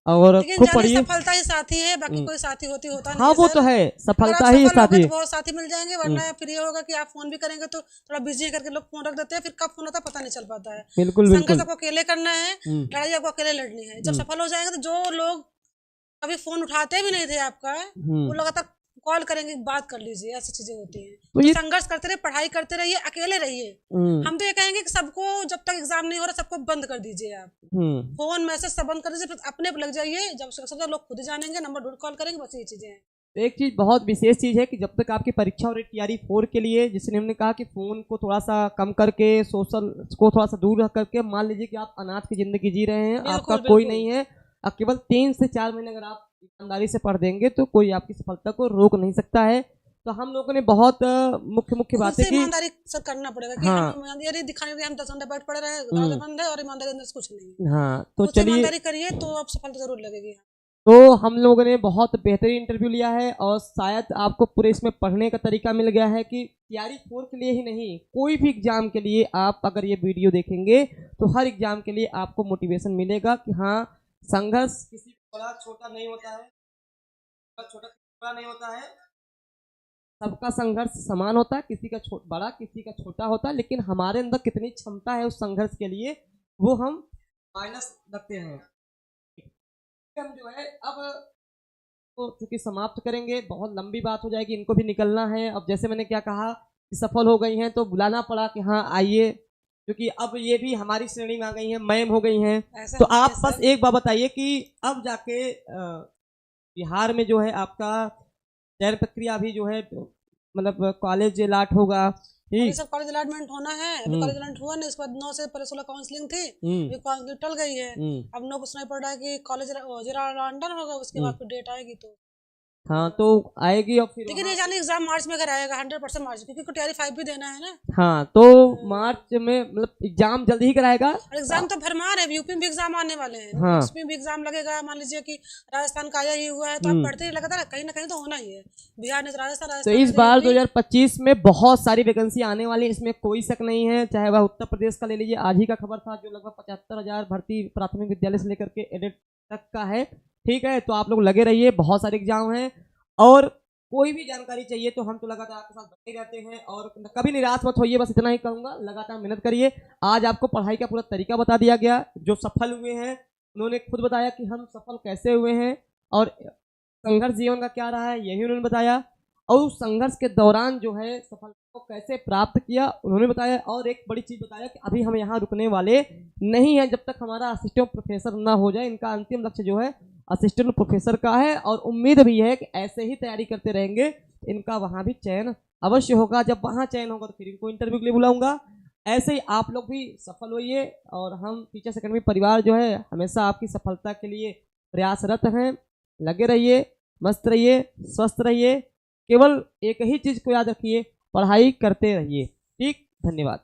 Speaker 3: और
Speaker 2: लेकिन
Speaker 3: खूब
Speaker 2: जानिए
Speaker 3: पढ़िए।
Speaker 2: सफलता ही साथी है, बाकी कोई साथी होता नहीं
Speaker 3: हाँ
Speaker 2: है
Speaker 3: वो
Speaker 2: सर।
Speaker 3: तो है,
Speaker 2: अगर
Speaker 3: सफलता
Speaker 2: आप
Speaker 3: ही
Speaker 2: सफल
Speaker 3: साथी
Speaker 2: होगे
Speaker 3: है।
Speaker 2: तो बहुत साथी मिल जाएंगे, वरना फिर ये होगा कि आप फोन भी करेंगे तो थोड़ा बिजी करके लोग फोन रख देते हैं, फिर कब फोन आता है पता नहीं चल पाता है।
Speaker 3: बिल्कुल
Speaker 2: संघर्ष
Speaker 3: बिल्कुल।
Speaker 2: आपको अकेले करना है, लड़ाई आपको अकेले लड़नी है। जब सफल हो जाएंगे तो जो लोग कभी फोन उठाते भी नहीं थे आपका, वो लगातार कॉल करेंगे, बात कर लीजिए, ऐसी चीजें होती हैं।
Speaker 3: तो
Speaker 2: तो
Speaker 3: ये
Speaker 2: संघर्ष करते रहिए, पढ़ाई करते रहिए, अकेले रहिए। हम तो ये कहेंगे कि सबको जब तक एग्जाम नहीं हो रहा सबको बंद कर दीजिए, आप फोन मैसेज सब बंद कर दीजिए, फिर अपने पर लग जाइए। जब सब लोग खुद ही जानेंगे, नंबर ढूंढ कॉल करेंगे, बस ये चीजें हैं।
Speaker 3: एक चीज बहुत विशेष चीज है कि जब तक आपकी परीक्षा हो रही टीआरई 4 के लिए, जिसने हमने कहा कि फोन को थोड़ा सा कम करके, सोशल को थोड़ा सा दूर रख करके, मान लीजिए कि आप अनाथ की जिंदगी जी रहे हैं, आपका कोई नहीं है, अब केवल 3 से 4 महीने अगर आप ईमानदारी से पढ़ देंगे तो कोई आपकी सफलता को रोक नहीं सकता है। तो हम लोगों ने बहुत मुख्य बातें की।
Speaker 2: ईमानदारी सर करना पड़ेगा कि हम ईमानदारी दिखाने के हम 10 घंटे बैठ पड़े रहे, दरवाजा बंद है और ईमानदारी अंदर से कुछ नहीं है।
Speaker 3: हाँ तो चलिए,
Speaker 2: ईमानदारी करिए तो आप सफलता जरूर लगेगी।
Speaker 3: तो हम लोगों ने बहुत बेहतरीन इंटरव्यू लिया है, और शायद आपको पूरे इसमें पढ़ने का तरीका मिल गया है कि टीआरई 4 के लिए ही नहीं, कोई भी एग्जाम के लिए आप अगर ये वीडियो देखेंगे तो हर एग्जाम के लिए आपको मोटिवेशन मिलेगा कि हाँ, संघर्ष किसी बड़ा छोटा नहीं होता है, छोटा बड़ा नहीं होता है, सबका संघर्ष समान होता है, किसी का बड़ा किसी का छोटा होता है, लेकिन हमारे अंदर कितनी क्षमता है उस संघर्ष के लिए वो हम माइनस रखते हैं। हम जो है अब तो चूंकि समाप्त करेंगे, बहुत लंबी बात हो जाएगी, इनको भी निकलना है। अब जैसे मैंने क्या कहा कि सफल हो गई हैं तो बुलाना पड़ा कि हाँ आइए, क्योंकि अब ये भी हमारी श्रेणी में आ गई हैं, मैम हो गई हैं।
Speaker 2: ऐसा
Speaker 3: तो
Speaker 2: नहीं है
Speaker 3: आप
Speaker 2: सर।
Speaker 3: बस एक बात बताइए कि अब जाके बिहार में जो है आपका चयन प्रक्रिया भी जो है मतलब कॉलेज अलाट होगा,
Speaker 2: अभी
Speaker 3: ठीक।
Speaker 2: सब कॉलेज अलॉटमेंट होना है, अभी कॉलेज अलॉटमेंट हुआ नहीं, इसके बाद 9 से पहले 16 काउंसलिंग थी, अभी काउंसलिंग टल गई है। अब 9 को सुनाई पड़ रहा है कि कॉलेज लॉन्डन होगा, उसके बाद फिर डेट आएगी तो।
Speaker 3: हाँ तो आएगी और फिर
Speaker 2: लेकिन ये जाने एग्जाम मार्च में अगर आएगा 100% मार्च, क्योंकि टीआरई 5 भी देना है ना।
Speaker 3: हाँ तो मार्च में मतलब एग्जाम जल्दी ही कराएगा।
Speaker 2: और एग्जाम तो भरमार है, यूपी में भी एग्जाम आने वाले हैं,
Speaker 3: हाँ।
Speaker 2: उसमें भी एग्जाम लगेगा। मान लीजिए कि राजस्थान का आया ही हुआ है, तो आप पढ़ते ही लगातार कहीं ना कहीं तो होना ही है। बिहार ने राजस्थान,
Speaker 3: तो इस बार 2025 में बहुत सारी वैकेंसी आने वाली है, इसमें कोई शक नहीं है। चाहे वह उत्तर प्रदेश का ले लीजिए, आज ही का खबर था, जो लगभग 75,000 भर्ती प्राथमिक विद्यालय से लेकर के एडेड तक का है, ठीक है। तो आप लोग लगे रहिए, बहुत सारे एग्जाम हैं, और कोई भी जानकारी चाहिए तो हम तो लगातार आपके साथ बने रहते हैं, और कभी निराश मत होइए, बस इतना ही कहूँगा, लगातार मेहनत करिए। आज आपको पढ़ाई का पूरा तरीका बता दिया गया। जो सफल हुए हैं उन्होंने खुद बताया कि हम सफल कैसे हुए हैं, और संघर्ष जीवन का क्या रहा है यही उन्होंने बताया, और उस संघर्ष के दौरान जो है सफलता को कैसे प्राप्त किया उन्होंने बताया। और एक बड़ी चीज बताया कि अभी हम यहाँ रुकने वाले नहीं हैं जब तक हमारा असिस्टेंट प्रोफेसर ना हो जाए। इनका अंतिम लक्ष्य जो है असिस्टेंट प्रोफेसर का है, और उम्मीद भी है कि ऐसे ही तैयारी करते रहेंगे, इनका वहाँ भी चयन अवश्य होगा। जब वहाँ चयन होगा तो फिर इनको इंटरव्यू के लिए बुलाऊंगा। ऐसे ही आप लोग भी सफल होइए, और हम टीचर्स एकेडमी परिवार जो है हमेशा आपकी सफलता के लिए प्रयासरत हैं। लगे रहिए, मस्त रहिए, स्वस्थ रहिए, केवल एक ही चीज को याद रखिए, पढ़ाई करते रहिए। ठीक, धन्यवाद।